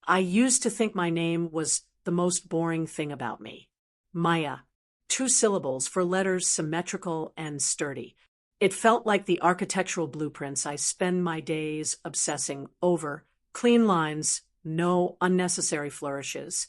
I used to think my name was the most boring thing about me. Maya. 2 syllables for letters symmetrical and sturdy. It felt like the architectural blueprints I spend my days obsessing over. Clean lines, no unnecessary flourishes,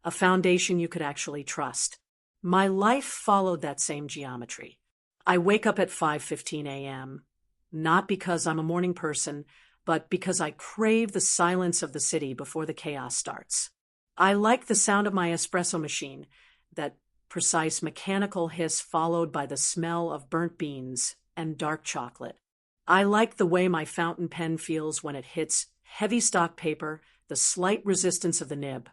a foundation you could actually trust. My life followed that same geometry. I wake up at 5:15 a.m., not because I'm a morning person, but because I crave the silence of the city before the chaos starts. I like the sound of my espresso machine, that precise mechanical hiss followed by the smell of burnt beans and dark chocolate. I like the way my fountain pen feels when it hits heavy stock paper, the slight resistance of the nib,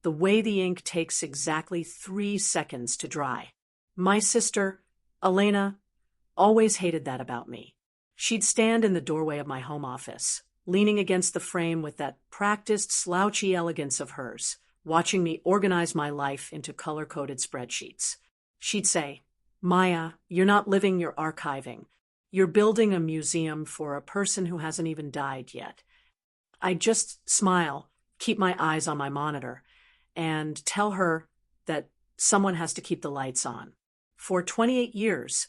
the way the ink takes exactly 3 seconds to dry. My sister, Elena, always hated that about me. She'd stand in the doorway of my home office, leaning against the frame with that practiced, slouchy elegance of hers, watching me organize my life into color-coded spreadsheets. She'd say, "Maya, you're not living, you're archiving. You're building a museum for a person who hasn't even died yet." I'd just smile, keep my eyes on my monitor, and tell her that someone has to keep the lights on. For 28 years,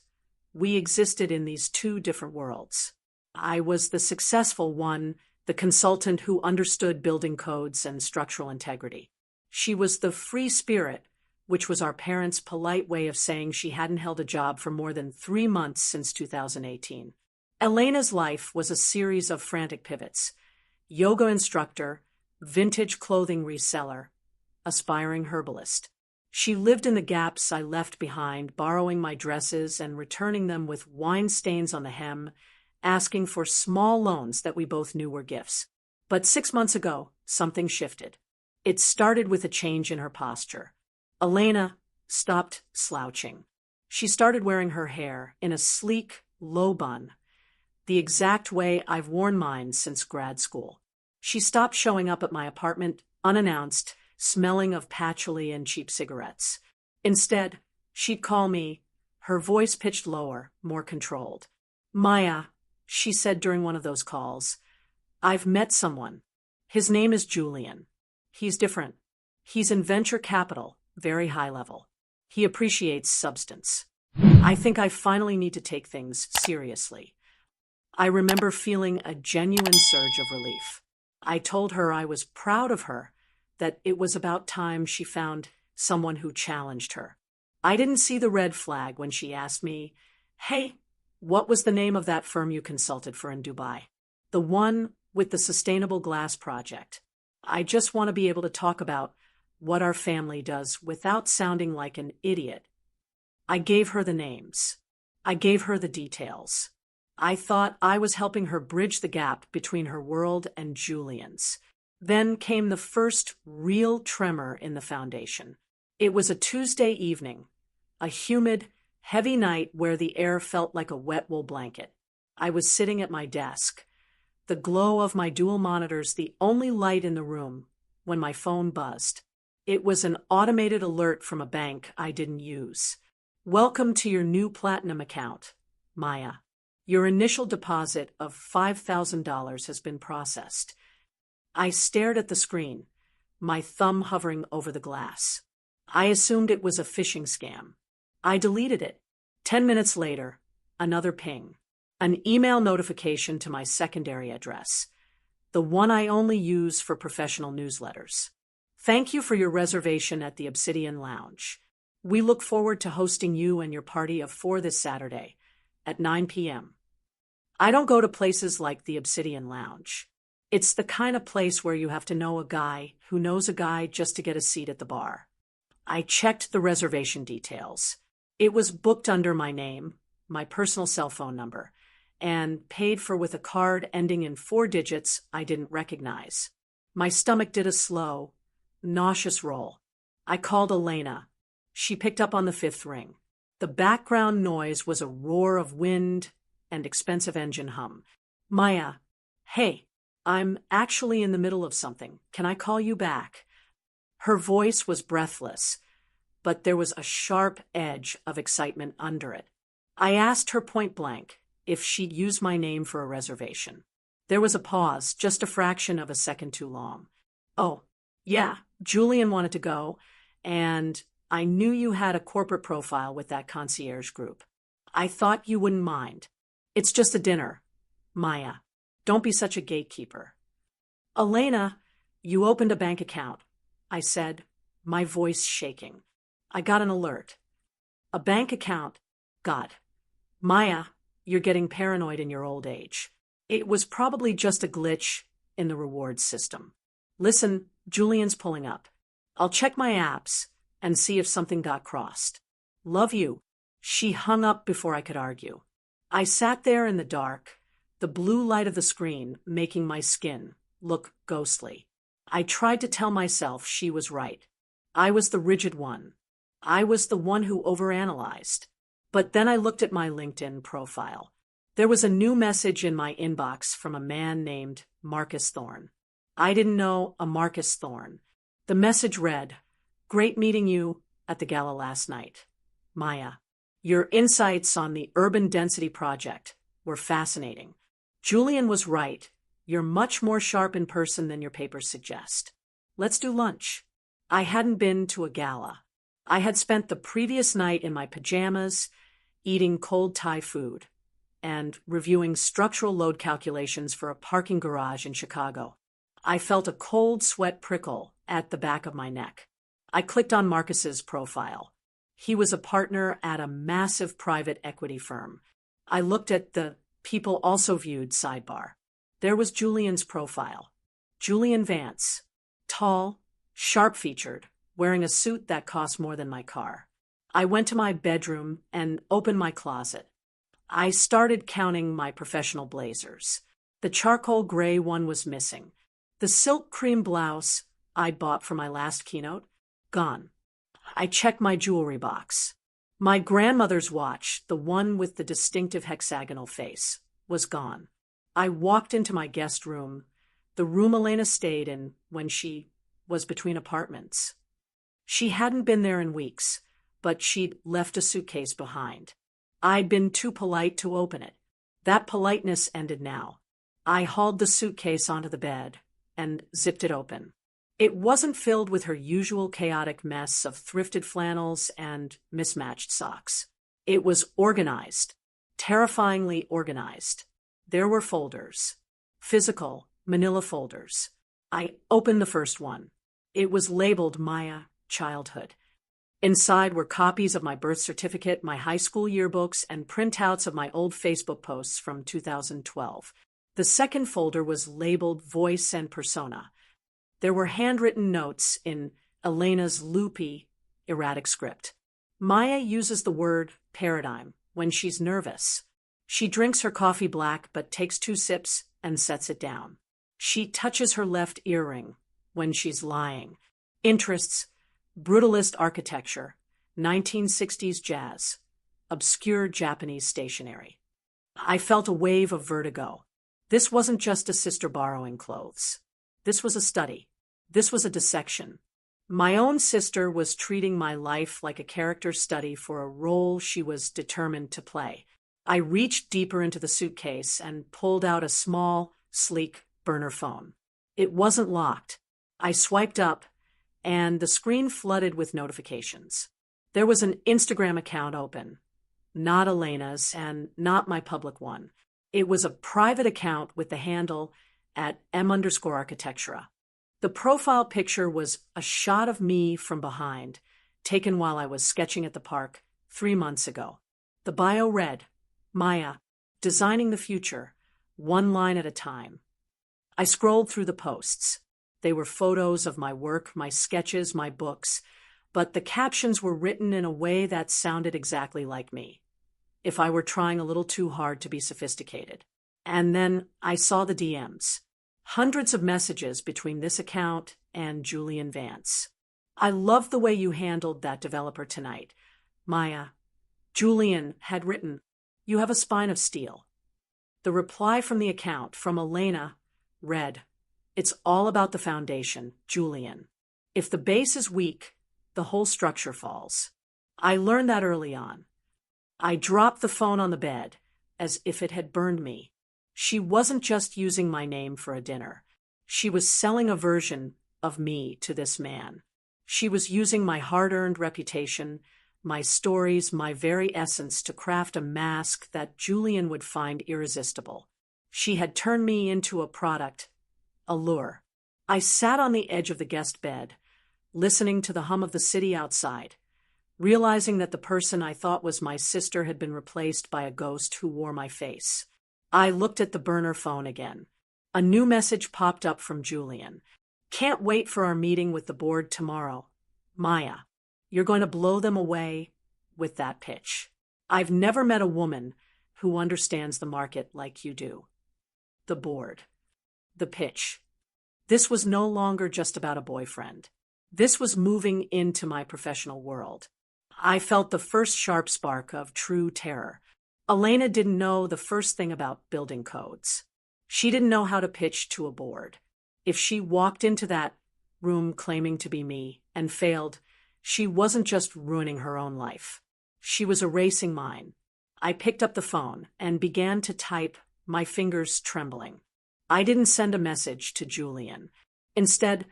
we existed in these 2 different worlds. I was the successful one, the consultant who understood building codes and structural integrity. She was the free spirit, which was our parents' polite way of saying she hadn't held a job for more than 3 months since 2018. Elena's life was a series of frantic pivots: yoga instructor, vintage clothing reseller, aspiring herbalist. She lived in the gaps I left behind, borrowing my dresses and returning them with wine stains on the hem, asking for small loans that we both knew were gifts. But 6 months ago, something shifted. It started with a change in her posture. Elena stopped slouching. She started wearing her hair in a sleek, low bun, the exact way I've worn mine since grad school. She stopped showing up at my apartment unannounced, smelling of patchouli and cheap cigarettes. Instead, she'd call me, her voice pitched lower, more controlled. "Maya," she said during one of those calls, "I've met someone. His name is Julian. He's different. He's in venture capital, very high level. He appreciates substance. I think I finally need to take things seriously." I remember feeling a genuine surge of relief. I told her I was proud of her, that it was about time she found someone who challenged her. I didn't see the red flag when she asked me, "Hey, what was the name of that firm you consulted for in Dubai? The one with the sustainable glass project." I just want to be able to talk about what our family does without sounding like an idiot. I gave her the names. I gave her the details. I thought I was helping her bridge the gap between her world and Julian's. Then came the first real tremor in the foundation. It was a Tuesday evening, a humid, heavy night where the air felt like a wet wool blanket. I was sitting at my desk, the glow of my dual monitors the only light in the room, when my phone buzzed. It was an automated alert from a bank I didn't use. "Welcome to your new Platinum account, Maya. Your initial deposit of $5,000 has been processed." I stared at the screen, my thumb hovering over the glass. I assumed it was a phishing scam. I deleted it. 10 minutes later, another ping. An email notification to my secondary address, the one I only use for professional newsletters. "Thank you for your reservation at the Obsidian Lounge. We look forward to hosting you and your party of 4 this Saturday at 9 p.m. I don't go to places like the Obsidian Lounge. It's the kind of place where you have to know a guy who knows a guy just to get a seat at the bar. I checked the reservation details. It was booked under my name, my personal cell phone number, and paid for with a card ending in 4 digits I didn't recognize. My stomach did a slow, nauseous roll. I called Elena. She picked up on the 5th ring. The background noise was a roar of wind and expensive engine hum. "Maya, hey, I'm actually in the middle of something. Can I call you back?" Her voice was breathless, but there was a sharp edge of excitement under it. I asked her point blank if she'd use my name for a reservation. There was a pause, just a fraction of a second too long. "Oh, Yeah, Julian wanted to go, and I knew you had a corporate profile with that concierge group. I thought you wouldn't mind. It's just a dinner. Maya, don't be such a gatekeeper. Elena, you opened a bank account, I said, my voice shaking. I got an alert. A bank account? God. Maya, you're getting paranoid in your old age. It was probably just a glitch in the reward system. Listen, Julian's pulling up. I'll check my apps and see if something got crossed. Love you. She hung up before I could argue. I sat there in the dark, the blue light of the screen making my skin look ghostly. I tried to tell myself she was right. I was the rigid one. I was the one who overanalyzed. But then I looked at my LinkedIn profile. There was a new message in my inbox from a man named Marcus Thorne. I didn't know a Marcus Thorne. The message read, "Great meeting you at the gala last night. Maya, your insights on the urban density project were fascinating. Julian was right. You're much more sharp in person than your papers suggest. Let's do lunch." I hadn't been to a gala. I had spent the previous night in my pajamas, eating cold Thai food, and reviewing structural load calculations for a parking garage in Chicago. I felt a cold sweat prickle at the back of my neck. I clicked on Marcus's profile. He was a partner at a massive private equity firm. I looked at the people also viewed sidebar. There was Julian's profile. Julian Vance. Tall, sharp-featured, wearing a suit that cost more than my car. I went to my bedroom and opened my closet. I started counting my professional blazers. The charcoal gray one was missing. The silk cream blouse I'd bought for my last keynote, gone. I checked my jewelry box. My grandmother's watch, the one with the distinctive hexagonal face, was gone. I walked into my guest room, the room Elena stayed in when she was between apartments. She hadn't been there in weeks, but she'd left a suitcase behind. I'd been too polite to open it. That politeness ended now. I hauled the suitcase onto the bed and zipped it open. It wasn't filled with her usual chaotic mess of thrifted flannels and mismatched socks. It was organized, terrifyingly organized. There were folders, physical, manila folders. I opened the first one. It was labeled Maya Childhood. Inside were copies of my birth certificate, my high school yearbooks, and printouts of my old Facebook posts from 2012. The second folder was labeled Voice and Persona. There were handwritten notes in Elena's loopy, erratic script. Maya uses the word paradigm when she's nervous. She drinks her coffee black but takes 2 sips and sets it down. She touches her left earring when she's lying. Interests: brutalist architecture, 1960s jazz, obscure Japanese stationery. I felt a wave of vertigo. This wasn't just a sister borrowing clothes. This was a study. This was a dissection. My own sister was treating my life like a character study for a role she was determined to play. I reached deeper into the suitcase and pulled out a small, sleek burner phone. It wasn't locked. I swiped up, and the screen flooded with notifications. There was an Instagram account open, not Elena's and not my public one. It was a private account with the handle at @m_architectura. The profile picture was a shot of me from behind, taken while I was sketching at the park 3 months ago. The bio read, Maya, designing the future, 1 line at a time. I scrolled through the posts. They were photos of my work, my sketches, my books, but the captions were written in a way that sounded exactly like me, if I were trying a little too hard to be sophisticated. And then I saw the DMs. Hundreds of messages between this account and Julian Vance. I love the way you handled that developer tonight. Maya. Julian had written, "You have a spine of steel." The reply from the account, from Elena, read, "It's all about the foundation, Julian. If the base is weak, the whole structure falls." I learned that early on. I dropped the phone on the bed, as if it had burned me. She wasn't just using my name for a dinner. She was selling a version of me to this man. She was using my hard-earned reputation, my stories, my very essence to craft a mask that Julian would find irresistible. She had turned me into a product, a lure. I sat on the edge of the guest bed, listening to the hum of the city outside, realizing that the person I thought was my sister had been replaced by a ghost who wore my face. I looked at the burner phone again. A new message popped up from Julian. "Can't wait for our meeting with the board tomorrow. Maya, you're going to blow them away with that pitch. I've never met a woman who understands the market like you do." The board. The pitch. This was no longer just about a boyfriend. This was moving into my professional world. I felt the first sharp spark of true terror. Elena didn't know the first thing about building codes. She didn't know how to pitch to a board. If she walked into that room claiming to be me and failed, she wasn't just ruining her own life. She was erasing mine. I picked up the phone and began to type, my fingers trembling. I didn't send a message to Julian. Instead,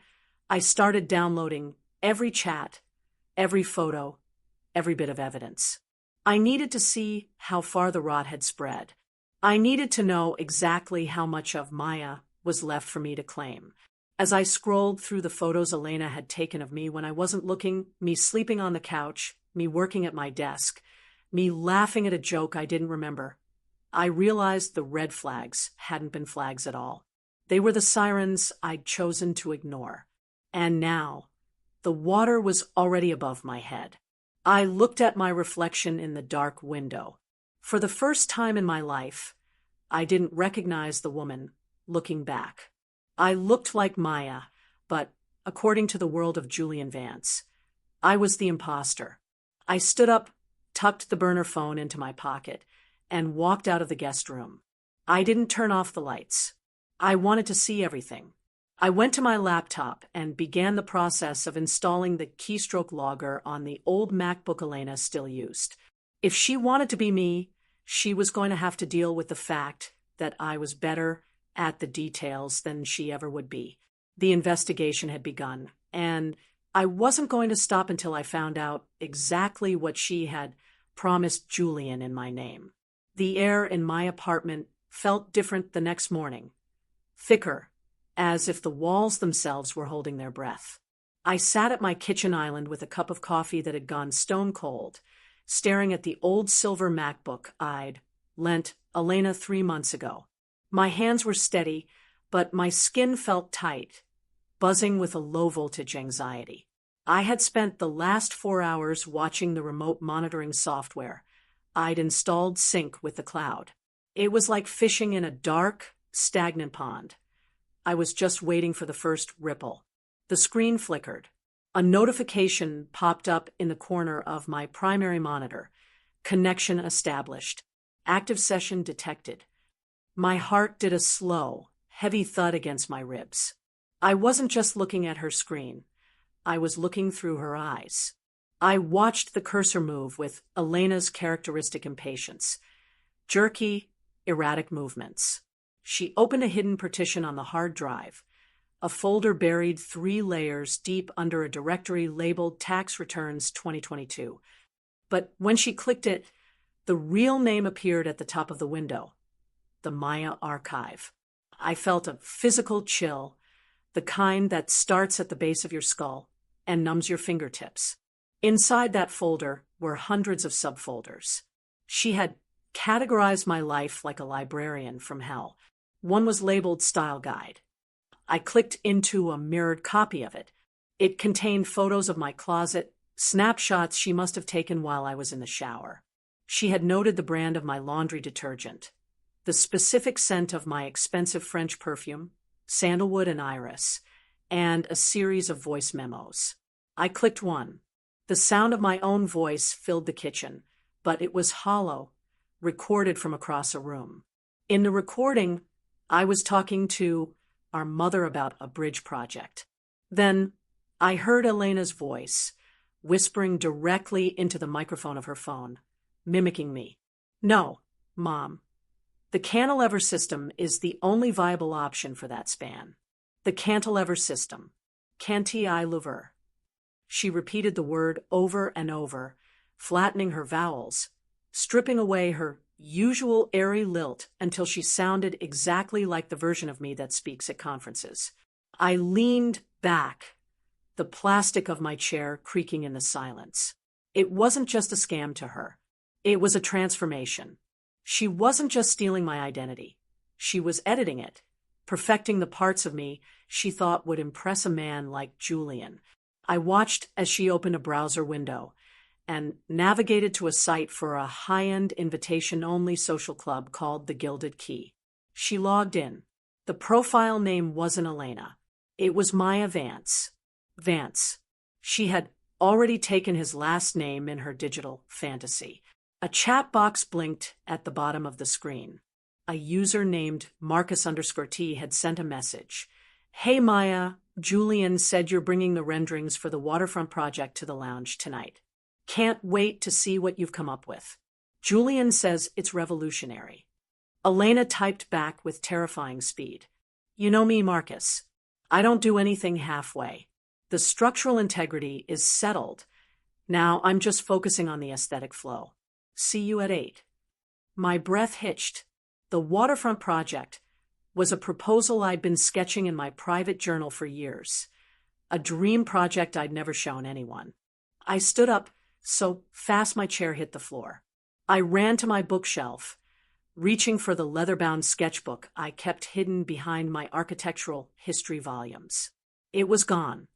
I started downloading every chat, every photo, every bit of evidence. I needed to see how far the rot had spread. I needed to know exactly how much of Maya was left for me to claim. As I scrolled through the photos Elena had taken of me when I wasn't looking, me sleeping on the couch, me working at my desk, me laughing at a joke I didn't remember, I realized the red flags hadn't been flags at all. They were the sirens I'd chosen to ignore. And now, the water was already above my head. I looked at my reflection in the dark window. For the first time in my life, I didn't recognize the woman looking back. I looked like Maya, but according to the world of Julian Vance, I was the imposter. I stood up, tucked the burner phone into my pocket, and walked out of the guest room. I didn't turn off the lights. I wanted to see everything. I went to my laptop and began the process of installing the keystroke logger on the old MacBook Elena still used. If she wanted to be me, she was going to have to deal with the fact that I was better at the details than she ever would be. The investigation had begun, and I wasn't going to stop until I found out exactly what she had promised Julian in my name. The air in my apartment felt different the next morning, thicker, as if the walls themselves were holding their breath. I sat at my kitchen island with a cup of coffee that had gone stone cold, staring at the old silver MacBook I'd lent Elena 3 months ago. My hands were steady, but my skin felt tight, buzzing with a low-voltage anxiety. I had spent the last 4 hours watching the remote monitoring software I'd installed sync with the cloud. It was like fishing in a dark, stagnant pond. I was just waiting for the first ripple. The screen flickered. A notification popped up in the corner of my primary monitor. Connection established. Active session detected. My heart did a slow, heavy thud against my ribs. I wasn't just looking at her screen. I was looking through her eyes. I watched the cursor move with Elena's characteristic impatience. Jerky, erratic movements. She opened a hidden partition on the hard drive, a folder buried 3 layers deep under a directory labeled Tax Returns 2022. But when she clicked it, the real name appeared at the top of the window, the Maya Archive. I felt a physical chill, the kind that starts at the base of your skull and numbs your fingertips. Inside that folder were hundreds of subfolders. She had categorized my life like a librarian from hell. One was labeled Style Guide. I clicked into a mirrored copy of it. It contained photos of my closet, snapshots she must have taken while I was in the shower. She had noted the brand of my laundry detergent, the specific scent of my expensive French perfume, sandalwood and iris, and a series of voice memos. I clicked one. The sound of my own voice filled the kitchen, but it was hollow, recorded from across a room. In the recording, I was talking to our mother about a bridge project. Then I heard Elena's voice, whispering directly into the microphone of her phone, mimicking me. "No, Mom. The cantilever system is the only viable option for that span. The cantilever system. Cantilever. She repeated the word over and over, flattening her vowels, stripping away her usual airy lilt until she sounded exactly like the version of me that speaks at conferences. I leaned back, the plastic of my chair creaking in the silence. It wasn't just a scam to her. It was a transformation. She wasn't just stealing my identity. She was editing it, perfecting the parts of me she thought would impress a man like Julian. I watched as she opened a browser window and navigated to a site for a high-end invitation-only social club called the Gilded Key. She logged in. The profile name wasn't Elena. It was Maya Vance. Vance. She had already taken his last name in her digital fantasy. A chat box blinked at the bottom of the screen. A user named Marcus_T had sent a message. Hey Maya, Julian said you're bringing the renderings for the waterfront project to the lounge tonight. Can't wait to see what you've come up with. Julian says it's revolutionary. Elena typed back with terrifying speed. You know me, Marcus. I don't do anything halfway. The structural integrity is settled. Now I'm just focusing on the aesthetic flow. See you at 8. My breath hitched. The waterfront project was a proposal I'd been sketching in my private journal for years. A dream project I'd never shown anyone. I stood up so fast my chair hit the floor. I ran to my bookshelf, reaching for the leather-bound sketchbook I kept hidden behind my architectural history volumes. It was gone.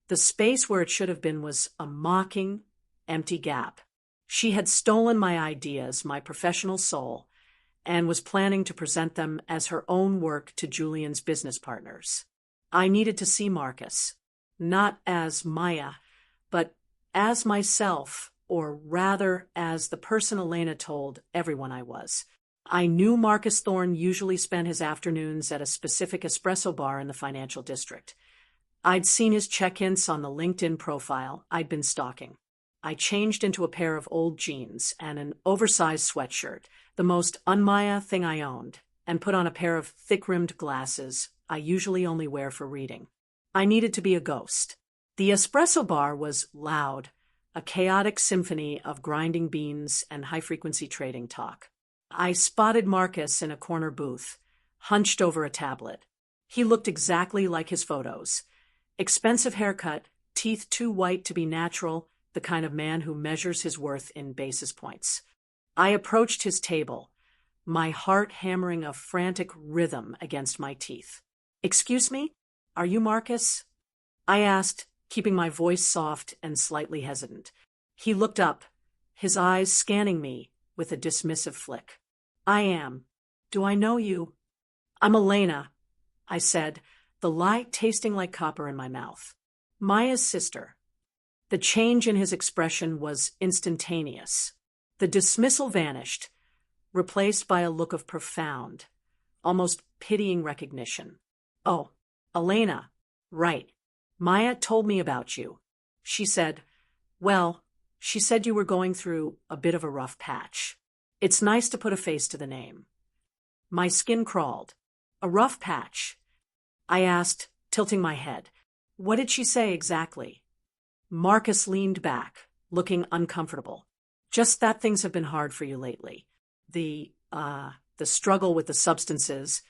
The space where it should have been was a mocking, empty gap. She had stolen my ideas, my professional soul, and was planning to present them as her own work to Julian's business partners. I needed to see Marcus, not as Maya, but as myself, or rather as the person Elena told everyone I was. I knew Marcus Thorne usually spent his afternoons at a specific espresso bar in the financial district. I'd seen his check-ins on the LinkedIn profile I'd been stalking. I changed into a pair of old jeans and an oversized sweatshirt, the most un-Maya thing I owned, and put on a pair of thick-rimmed glasses I usually only wear for reading. I needed to be a ghost. The espresso bar was loud, a chaotic symphony of grinding beans and high-frequency trading talk. I spotted Marcus in a corner booth, hunched over a tablet. He looked exactly like his photos. Expensive haircut, teeth too white to be natural, the kind of man who measures his worth in basis points. I approached his table, my heart hammering a frantic rhythm against my teeth. Excuse me? Are you Marcus? I asked, keeping my voice soft and slightly hesitant. He looked up, his eyes scanning me with a dismissive flick. I am. Do I know you? I'm Elena, I said, the lie tasting like copper in my mouth. Maya's sister. The change in his expression was instantaneous. The dismissal vanished, replaced by a look of profound, almost pitying recognition. Oh, Elena, right. Maya told me about you. She said you were going through a bit of a rough patch. It's nice to put a face to the name. My skin crawled. A rough patch? I asked, tilting my head. What did she say exactly? Marcus leaned back, looking uncomfortable. Just that things have been hard for you lately. The struggle with the substances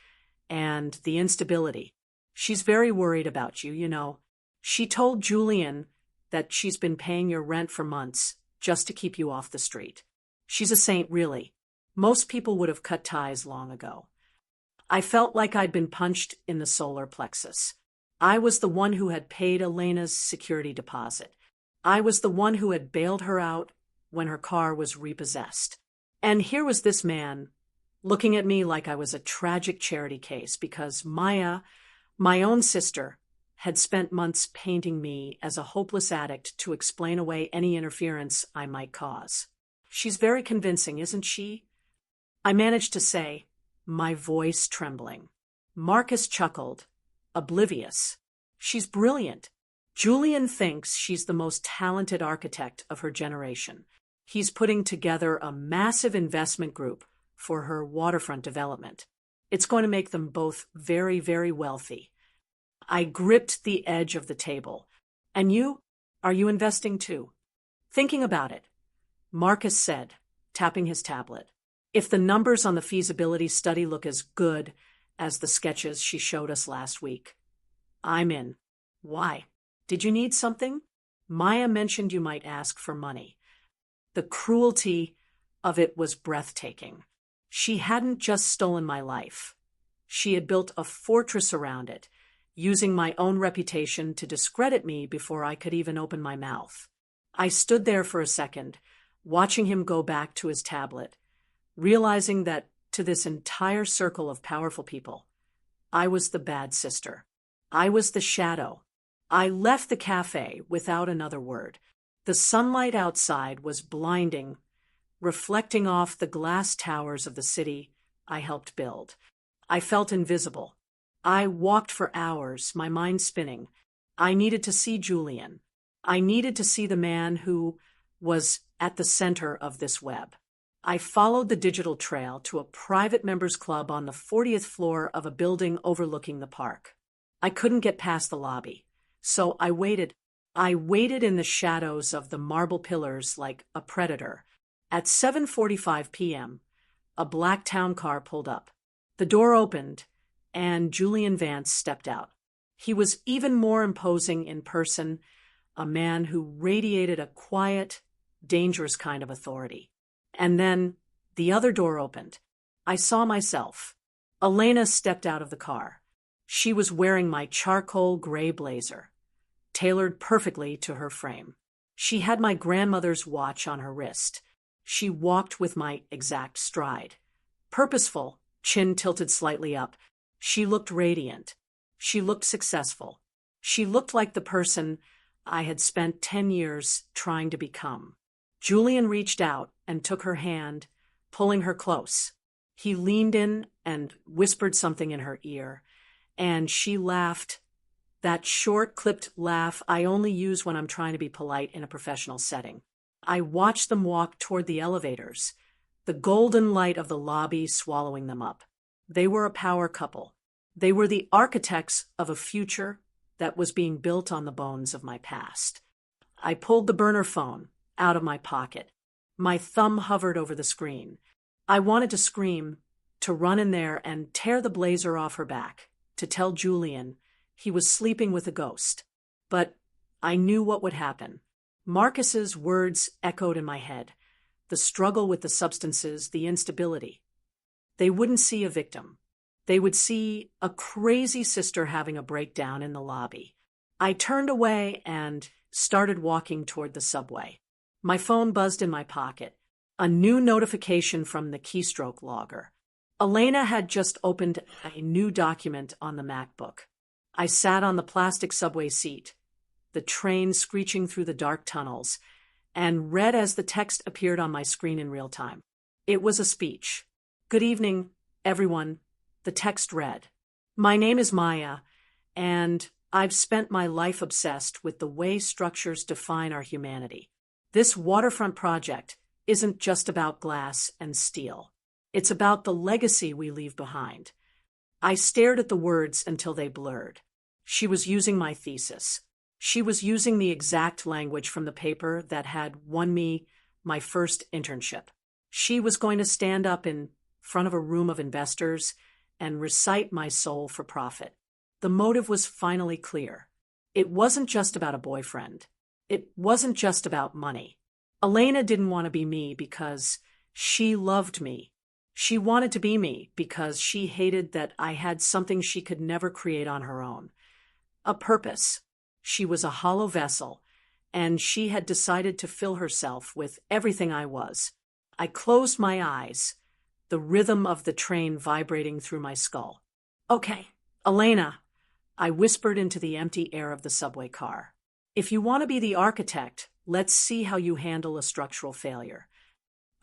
and the instability. She's very worried about you, you know. She told Julian that she's been paying your rent for months just to keep you off the street. She's a saint, really. Most people would have cut ties long ago. I felt like I'd been punched in the solar plexus. I was the one who had paid Elena's security deposit. I was the one who had bailed her out when her car was repossessed. And here was this man, looking at me like I was a tragic charity case because Maya, my own sister, had spent months painting me as a hopeless addict to explain away any interference I might cause. She's very convincing, isn't she? I managed to say, my voice trembling. Marcus chuckled, oblivious. She's brilliant. Julian thinks she's the most talented architect of her generation. He's putting together a massive investment group for her waterfront development. It's going to make them both very, very wealthy. I gripped the edge of the table. And you? Are you investing too? Thinking about it, Marcus said, tapping his tablet. If the numbers on the feasibility study look as good as the sketches she showed us last week, I'm in. Why? Did you need something? Maya mentioned you might ask for money. The cruelty of it was breathtaking. She hadn't just stolen my life. She had built a fortress around it, using my own reputation to discredit me before I could even open my mouth. I stood there for a second, watching him go back to his tablet, realizing that to this entire circle of powerful people, I was the bad sister. I was the shadow. I left the cafe without another word. The sunlight outside was blinding, reflecting off the glass towers of the city I helped build. I felt invisible. I walked for hours, my mind spinning. I needed to see Julian. I needed to see the man who was at the center of this web. I followed the digital trail to a private members club on the 40th floor of a building overlooking the park. I couldn't get past the lobby, so I waited. I waited in the shadows of the marble pillars like a predator. At 7:45 p.m., a black town car pulled up. The door opened, and Julian Vance stepped out. He was even more imposing in person, a man who radiated a quiet, dangerous kind of authority. And then the other door opened. I saw myself. Elena stepped out of the car. She was wearing my charcoal gray blazer, tailored perfectly to her frame. She had my grandmother's watch on her wrist. She walked with my exact stride. Purposeful, chin tilted slightly up. She looked radiant. She looked successful. She looked like the person I had spent 10 years trying to become. Julian reached out and took her hand, pulling her close. He leaned in and whispered something in her ear, and she laughed, that short, clipped laugh I only use when I'm trying to be polite in a professional setting. I watched them walk toward the elevators, the golden light of the lobby swallowing them up. They were a power couple. They were the architects of a future that was being built on the bones of my past. I pulled the burner phone out of my pocket. My thumb hovered over the screen. I wanted to scream, to run in there and tear the blazer off her back, to tell Julian he was sleeping with a ghost. But I knew what would happen. Marcus's words echoed in my head. The struggle with the substances, the instability. They wouldn't see a victim. They would see a crazy sister having a breakdown in the lobby. I turned away and started walking toward the subway. My phone buzzed in my pocket. A new notification from the keystroke logger. Elena had just opened a new document on the MacBook. I sat on the plastic subway seat, the train screeching through the dark tunnels, and read as the text appeared on my screen in real time. It was a speech. Good evening, everyone, the text read. My name is Maya, and I've spent my life obsessed with the way structures define our humanity. This waterfront project isn't just about glass and steel. It's about the legacy we leave behind. I stared at the words until they blurred. She was using my thesis. She was using the exact language from the paper that had won me my first internship. She was going to stand up in front of a room of investors and recite my soul for profit. The motive was finally clear. It wasn't just about a boyfriend. It wasn't just about money. Elena didn't want to be me because she loved me. She wanted to be me because she hated that I had something she could never create on her own. A purpose. She was a hollow vessel, and she had decided to fill herself with everything I was. I closed my eyes, the rhythm of the train vibrating through my skull. Okay, Elena, I whispered into the empty air of the subway car. If you want to be the architect, let's see how you handle a structural failure.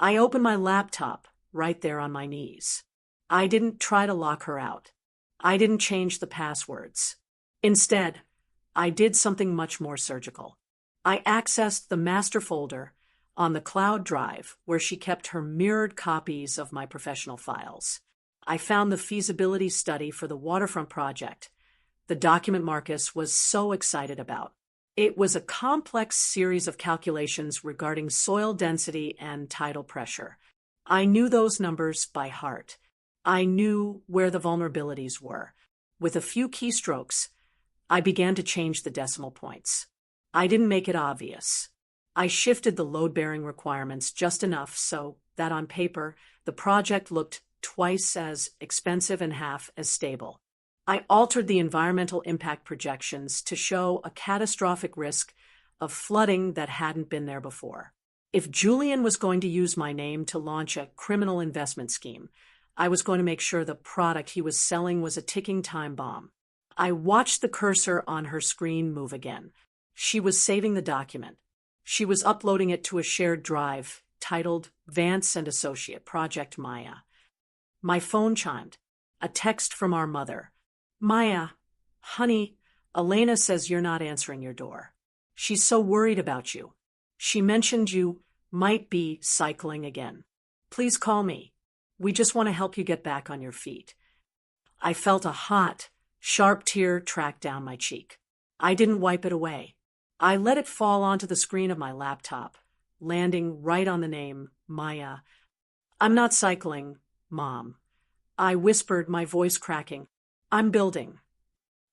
I opened my laptop right there on my knees. I didn't try to lock her out. I didn't change the passwords. Instead, I did something much more surgical. I accessed the master folder on the cloud drive where she kept her mirrored copies of my professional files. I found the feasibility study for the waterfront project, the document Marcus was so excited about. It was a complex series of calculations regarding soil density and tidal pressure. I knew those numbers by heart. I knew where the vulnerabilities were. With a few keystrokes, I began to change the decimal points. I didn't make it obvious. I shifted the load-bearing requirements just enough so that on paper, the project looked twice as expensive and half as stable. I altered the environmental impact projections to show a catastrophic risk of flooding that hadn't been there before. If Julian was going to use my name to launch a criminal investment scheme, I was going to make sure the product he was selling was a ticking time bomb. I watched the cursor on her screen move again. She was saving the document. She was uploading it to a shared drive titled Vance and Associate Project Maya. My phone chimed. A text from our mother. Maya, honey, Elena says you're not answering your door. She's so worried about you. She mentioned you might be cycling again. Please call me. We just want to help you get back on your feet. I felt a hot, sharp tear track down my cheek. I didn't wipe it away. I let it fall onto the screen of my laptop, landing right on the name, Maya. I'm not cycling, Mom. I whispered, my voice cracking. I'm building.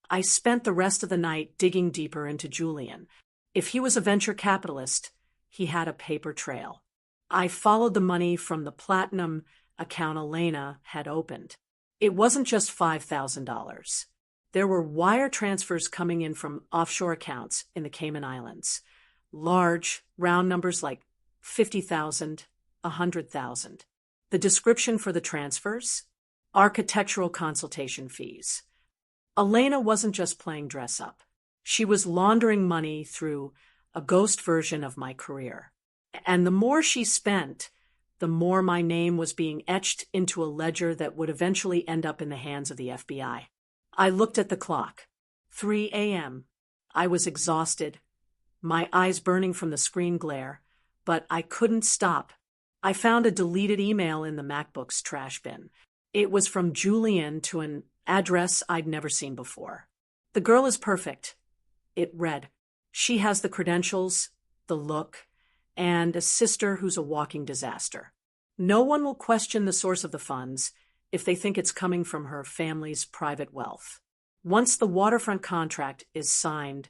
I spent the rest of the night digging deeper into Julian. If he was a venture capitalist, he had a paper trail. I followed the money from the platinum account Elena had opened. It wasn't just $5,000. There were wire transfers coming in from offshore accounts in the Cayman Islands. Large, round numbers like 50,000, 100,000. The description for the transfers? Architectural consultation fees. Elena wasn't just playing dress up. She was laundering money through a ghost version of my career. And the more she spent, the more my name was being etched into a ledger that would eventually end up in the hands of the FBI. I looked at the clock. 3 a.m. I was exhausted, my eyes burning from the screen glare, but I couldn't stop. I found a deleted email in the MacBook's trash bin. It was from Julian to an address I'd never seen before. The girl is perfect, it read. She has the credentials, the look, and a sister who's a walking disaster. No one will question the source of the funds if they think it's coming from her family's private wealth. Once the waterfront contract is signed,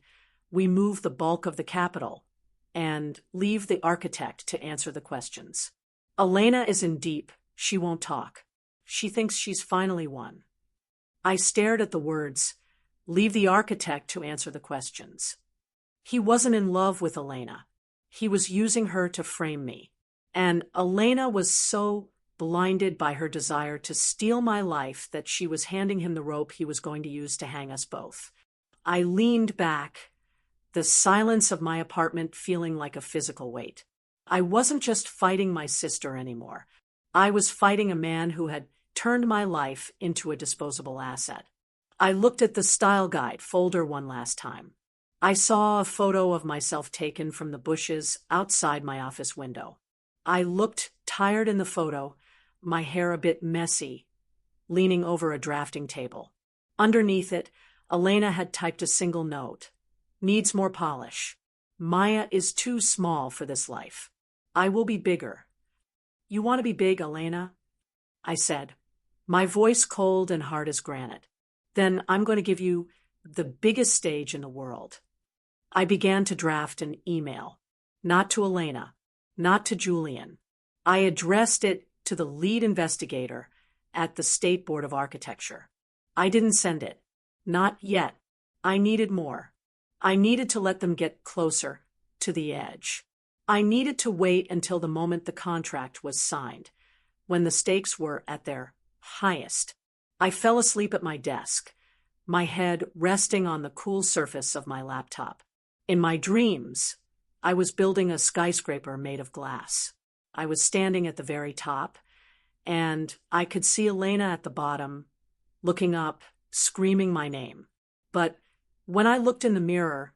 we move the bulk of the capital and leave the architect to answer the questions. Elena is in deep. She won't talk. She thinks she's finally won. I stared at the words, leave the architect to answer the questions. He wasn't in love with Elena. He was using her to frame me. And Elena was so blinded by her desire to steal my life that she was handing him the rope he was going to use to hang us both. I leaned back, the silence of my apartment feeling like a physical weight. I wasn't just fighting my sister anymore. I was fighting a man who had turned my life into a disposable asset. I looked at the style guide folder one last time. I saw a photo of myself taken from the bushes outside my office window. I looked tired in the photo, my hair a bit messy, leaning over a drafting table. Underneath it, Elena had typed a single note. Needs more polish. Maya is too small for this life. I will be bigger. You want to be big, Elena? I said, my voice cold and hard as granite. Then I'm going to give you the biggest stage in the world. I began to draft an email. Not to Elena, not to Julian. I addressed it to the lead investigator at the State Board of Architecture. I didn't send it. Not yet. I needed more. I needed to let them get closer to the edge. I needed to wait until the moment the contract was signed, when the stakes were at their highest. I fell asleep at my desk, my head resting on the cool surface of my laptop. In my dreams, I was building a skyscraper made of glass. I was standing at the very top, and I could see Elena at the bottom, looking up, screaming my name. But when I looked in the mirror,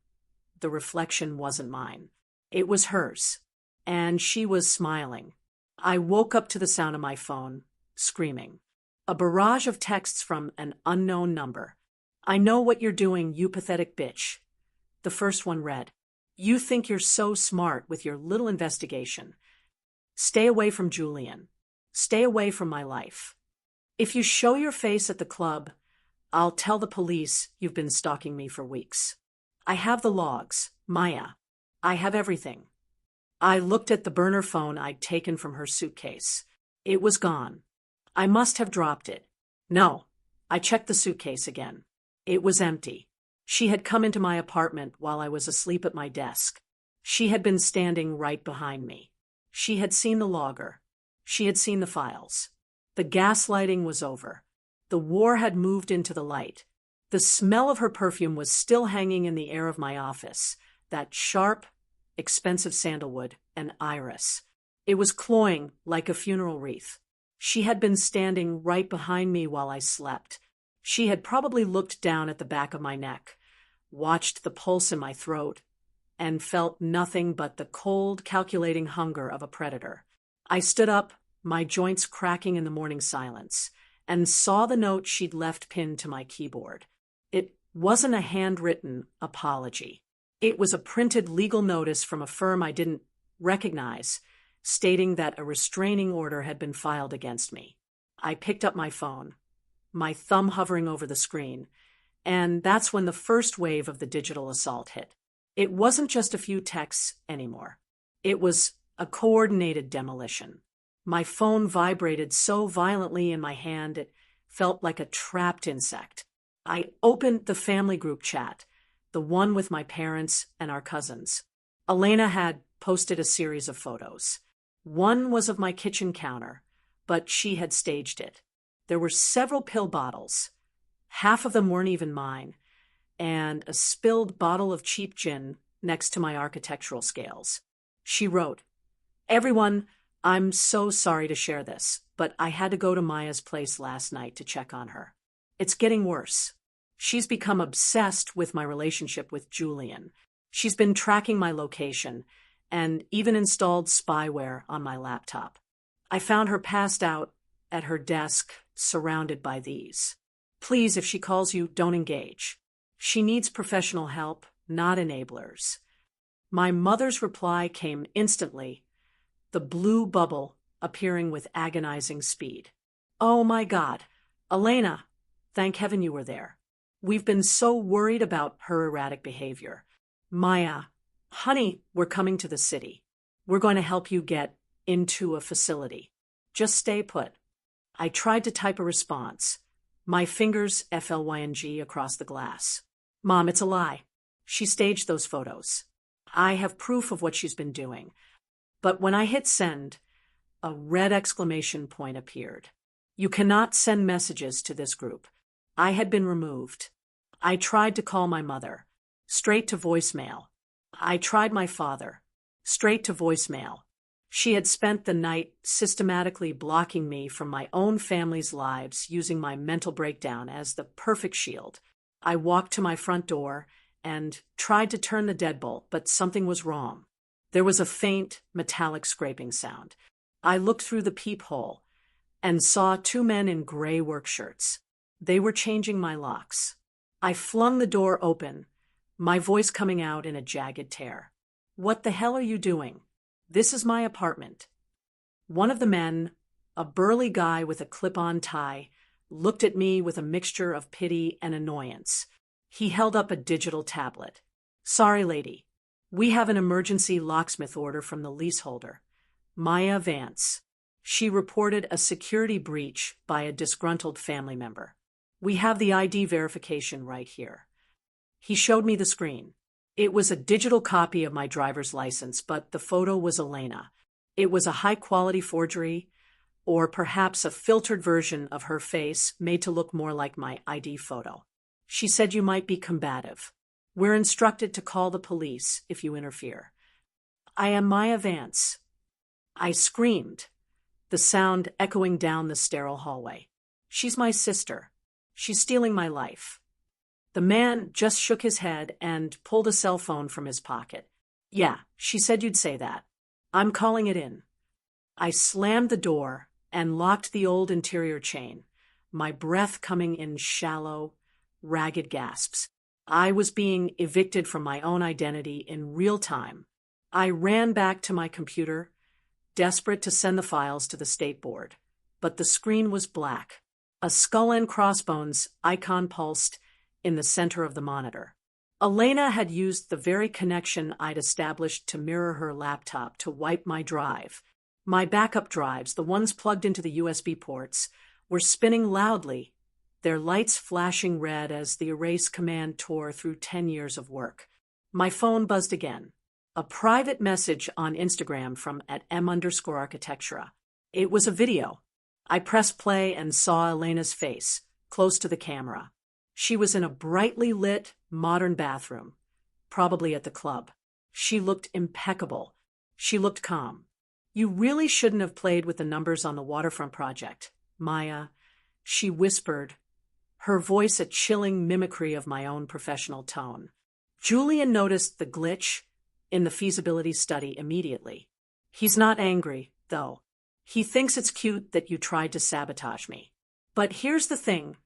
the reflection wasn't mine. It was hers, and she was smiling. I woke up to the sound of my phone, screaming. A barrage of texts from an unknown number. I know what you're doing, you pathetic bitch. The first one read, You think you're so smart with your little investigation. Stay away from Julian. Stay away from my life. If you show your face at the club, I'll tell the police you've been stalking me for weeks. I have the logs, Maya. I have everything. I looked at the burner phone I'd taken from her suitcase. It was gone. I must have dropped it. No, I checked the suitcase again. It was empty. She had come into my apartment while I was asleep at my desk. She had been standing right behind me. She had seen the logger. She had seen the files. The gaslighting was over. The war had moved into the light. The smell of her perfume was still hanging in the air of my office, that sharp, expensive sandalwood and iris. It was cloying like a funeral wreath. She had been standing right behind me while I slept. She had probably looked down at the back of my neck, watched the pulse in my throat, and felt nothing but the cold, calculating hunger of a predator. I stood up, my joints cracking in the morning silence, and saw the note she'd left pinned to my keyboard. It wasn't a handwritten apology. It was a printed legal notice from a firm I didn't recognize, stating that a restraining order had been filed against me. I picked up my phone, my thumb hovering over the screen, and that's when the first wave of the digital assault hit. It wasn't just a few texts anymore. It was a coordinated demolition. My phone vibrated so violently in my hand it felt like a trapped insect. I opened the family group chat, the one with my parents and our cousins. Elena had posted a series of photos. One was of my kitchen counter, but she had staged it. There were several pill bottles. Half of them weren't even mine, and a spilled bottle of cheap gin next to my architectural scales. She wrote, Everyone, I'm so sorry to share this, but I had to go to Maya's place last night to check on her. It's getting worse. She's become obsessed with my relationship with Julian. She's been tracking my location and even installed spyware on my laptop. I found her passed out at her desk, surrounded by these. Please, if she calls you, don't engage. She needs professional help, not enablers. My mother's reply came instantly, the blue bubble appearing with agonizing speed. Oh my God, Elena, thank heaven you were there. We've been so worried about her erratic behavior. Maya, honey, we're coming to the city. We're going to help you get into a facility. Just stay put. I tried to type a response. My fingers FLYNG across the glass. Mom, it's a lie. She staged those photos. I have proof of what she's been doing. But when I hit send, a red exclamation point appeared. You cannot send messages to this group. I had been removed. I tried to call my mother. Straight to voicemail. I tried my father. Straight to voicemail. She had spent the night systematically blocking me from my own family's lives, using my mental breakdown as the perfect shield. I walked to my front door and tried to turn the deadbolt, but something was wrong. There was a faint, metallic scraping sound. I looked through the peephole and saw two men in gray work shirts. They were changing my locks. I flung the door open, my voice coming out in a jagged tear. What the hell are you doing? This is my apartment. One of the men, a burly guy with a clip-on tie, looked at me with a mixture of pity and annoyance. He held up a digital tablet. Sorry, lady. We have an emergency locksmith order from the leaseholder, Maya Vance. She reported a security breach by a disgruntled family member. We have the ID verification right here. He showed me the screen. It was a digital copy of my driver's license, but the photo was Elena. It was a high-quality forgery, or perhaps a filtered version of her face made to look more like my ID photo. She said you might be combative. We're instructed to call the police if you interfere. I am Maya Vance. I screamed, the sound echoing down the sterile hallway. She's my sister. She's stealing my life. The man just shook his head and pulled a cell phone from his pocket. Yeah, she said you'd say that. I'm calling it in. I slammed the door and locked the old interior chain, my breath coming in shallow, ragged gasps. I was being evicted from my own identity in real time. I ran back to my computer, desperate to send the files to the state board. But the screen was black. A skull and crossbones icon pulsed in the center of the monitor. Elena had used the very connection I'd established to mirror her laptop to wipe my drive. My backup drives, the ones plugged into the USB ports, were spinning loudly, their lights flashing red as the erase command tore through 10 years of work. My phone buzzed again. A private message on Instagram from @m_architectura. It was a video. I pressed play and saw Elena's face, close to the camera. She was in a brightly lit, modern bathroom, probably at the club. She looked impeccable. She looked calm. "You really shouldn't have played with the numbers on the waterfront project, Maya," she whispered, her voice a chilling mimicry of my own professional tone. Julian noticed the glitch in the feasibility study immediately. He's not angry, though. He thinks it's cute that you tried to sabotage me. But here's the thing.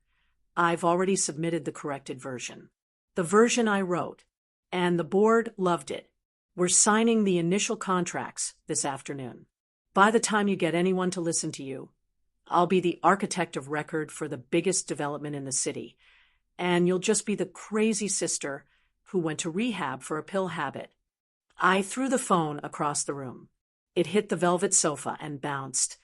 I've already submitted the corrected version. The version I wrote. And the board loved it. We're signing the initial contracts this afternoon. By the time you get anyone to listen to you, I'll be the architect of record for the biggest development in the city. And you'll just be the crazy sister who went to rehab for a pill habit. I threw the phone across the room. It hit the velvet sofa and bounced,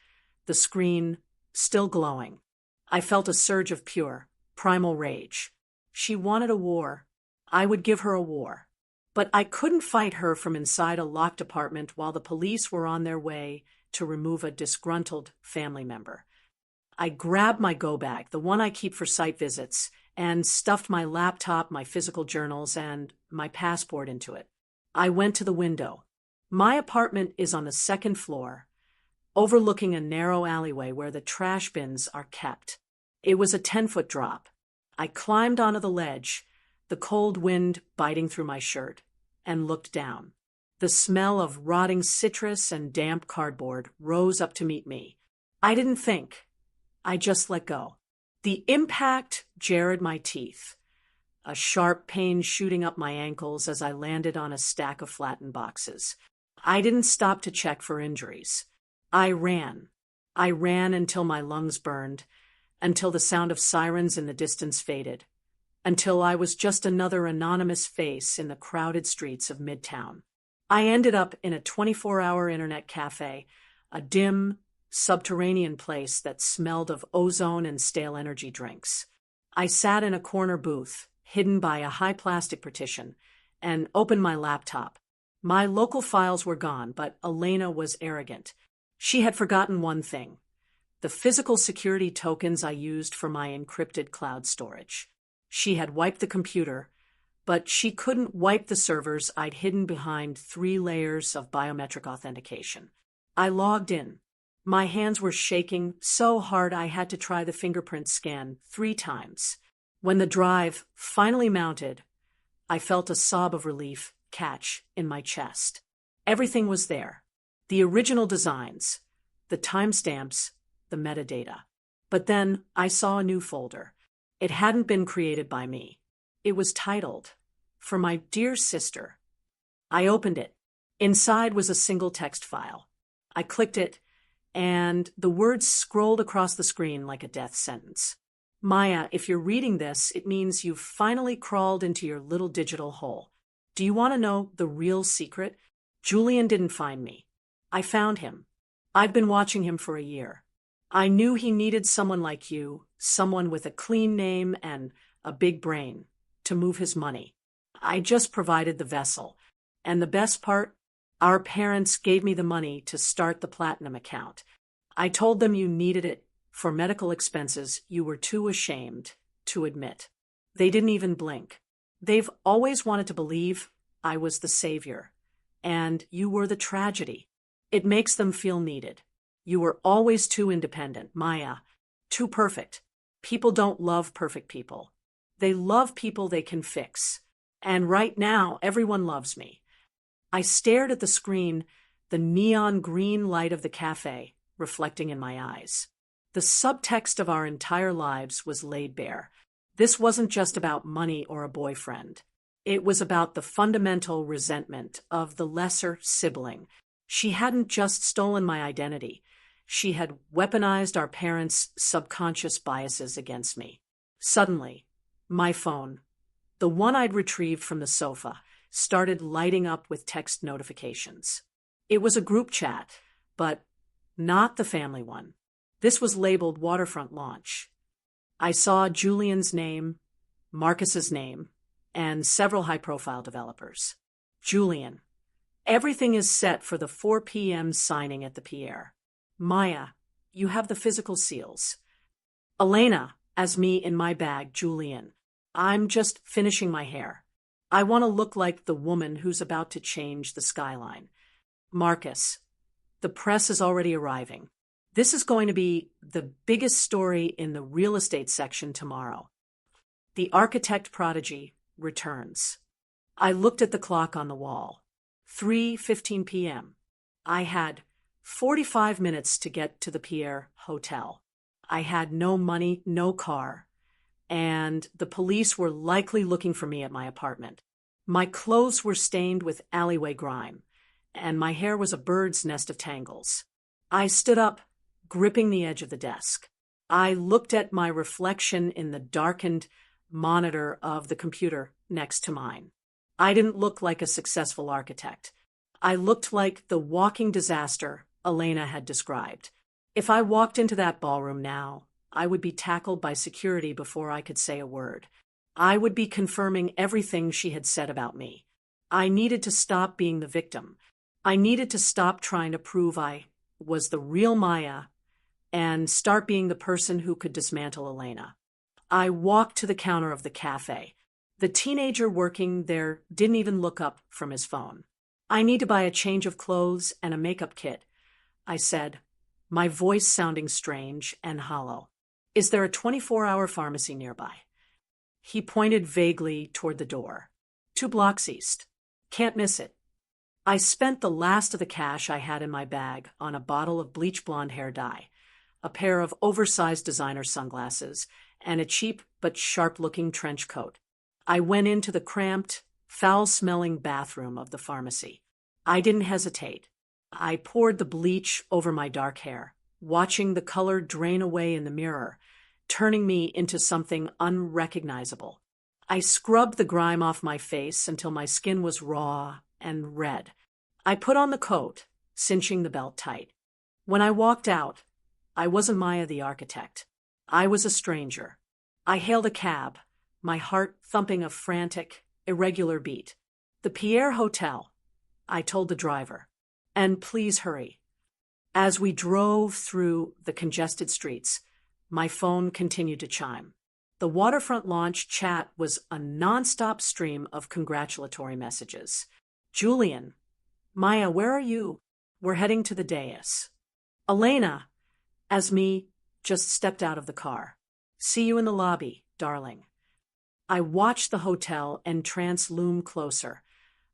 the screen still glowing. I felt a surge of pure, primal rage. She wanted a war. I would give her a war. But I couldn't fight her from inside a locked apartment while the police were on their way to remove a disgruntled family member. I grabbed my go bag, the one I keep for site visits, and stuffed my laptop, my physical journals, and my passport into it. I went to the window. My apartment is on the second floor, overlooking a narrow alleyway where the trash bins are kept. It was a 10-foot drop. I climbed onto the ledge, the cold wind biting through my shirt, and looked down. The smell of rotting citrus and damp cardboard rose up to meet me. I didn't think. I just let go. The impact jarred my teeth, a sharp pain shooting up my ankles as I landed on a stack of flattened boxes. I didn't stop to check for injuries. I ran. I ran until my lungs burned, until the sound of sirens in the distance faded, until I was just another anonymous face in the crowded streets of Midtown. I ended up in a 24-hour internet cafe, a dim, subterranean place that smelled of ozone and stale energy drinks. I sat in a corner booth, hidden by a high plastic partition, and opened my laptop. My local files were gone, but Elena was arrogant. She had forgotten one thing: the physical security tokens I used for my encrypted cloud storage. She had wiped the computer, but she couldn't wipe the servers I'd hidden behind 3 layers of biometric authentication. I logged in. My hands were shaking so hard I had to try the fingerprint scan 3 times. When the drive finally mounted, I felt a sob of relief catch in my chest. Everything was there. The original designs, the timestamps, the metadata. But then I saw a new folder. It hadn't been created by me. It was titled, "For My Dear Sister." I opened it. Inside was a single text file. I clicked it, and the words scrolled across the screen like a death sentence. "Maya, if you're reading this, it means you've finally crawled into your little digital hole. Do you want to know the real secret? Julian didn't find me. I found him. I've been watching him for a year. I knew he needed someone like you, someone with a clean name and a big brain, to move his money. I just provided the vessel. And the best part? Our parents gave me the money to start the Platinum account. I told them you needed it for medical expenses you were too ashamed to admit. They didn't even blink. They've always wanted to believe I was the savior, and you were the tragedy. It makes them feel needed. You were always too independent, Maya, too perfect. People don't love perfect people. They love people they can fix. And right now, everyone loves me." I stared at the screen, the neon green light of the cafe reflecting in my eyes. The subtext of our entire lives was laid bare. This wasn't just about money or a boyfriend. It was about the fundamental resentment of the lesser sibling. She hadn't just stolen my identity. She had weaponized our parents' subconscious biases against me. Suddenly, my phone, the one I'd retrieved from the sofa, started lighting up with text notifications. It was a group chat, but not the family one. This was labeled Waterfront Launch. I saw Julian's name, Marcus's name, and several high-profile developers. Julian. Everything is set for the 4 p.m. signing at the Pierre. Maya, you have the physical seals. Elena, as me in my bag, Julian. I'm just finishing my hair. I want to look like the woman who's about to change the skyline. Marcus, the press is already arriving. This is going to be the biggest story in the real estate section tomorrow. The architect prodigy returns. I looked at the clock on the wall. 3:15 p.m. I had 45 minutes to get to the Pierre Hotel. I had no money, no car, and the police were likely looking for me at my apartment. My clothes were stained with alleyway grime, and my hair was a bird's nest of tangles. I stood up, gripping the edge of the desk. I looked at my reflection in the darkened monitor of the computer next to mine. I didn't look like a successful architect. I looked like the walking disaster Elena had described. If I walked into that ballroom now, I would be tackled by security before I could say a word. I would be confirming everything she had said about me. I needed to stop being the victim. I needed to stop trying to prove I was the real Maya and start being the person who could dismantle Elena. I walked to the counter of the cafe. The teenager working there didn't even look up from his phone. I need to buy a change of clothes and a makeup kit, I said, my voice sounding strange and hollow. Is there a 24-hour pharmacy nearby? He pointed vaguely toward the door. 2 blocks east. Can't miss it. I spent the last of the cash I had in my bag on a bottle of bleach blonde hair dye, a pair of oversized designer sunglasses, and a cheap but sharp-looking trench coat. I went into the cramped, foul-smelling bathroom of the pharmacy. I didn't hesitate. I poured the bleach over my dark hair, watching the color drain away in the mirror, turning me into something unrecognizable. I scrubbed the grime off my face until my skin was raw and red. I put on the coat, cinching the belt tight. When I walked out, I wasn't Maya the architect. I was a stranger. I hailed a cab, my heart thumping a frantic, irregular beat. The Pierre Hotel, I told the driver. And please hurry. As we drove through the congested streets, my phone continued to chime. The Waterfront Launch chat was a nonstop stream of congratulatory messages. Julian, Maya, where are you? We're heading to the dais. Elena, as me, just stepped out of the car. See you in the lobby, darling. I watched the hotel entrance loom closer,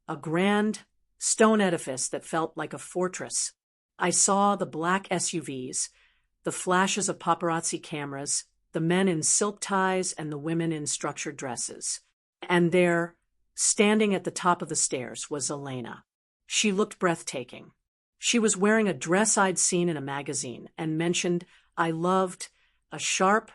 a grand stone edifice that felt like a fortress. I saw the black SUVs, the flashes of paparazzi cameras, the men in silk ties and the women in structured dresses. And there, standing at the top of the stairs, was Elena. She looked breathtaking. She was wearing a dress I'd seen in a magazine and mentioned I loved a sharp,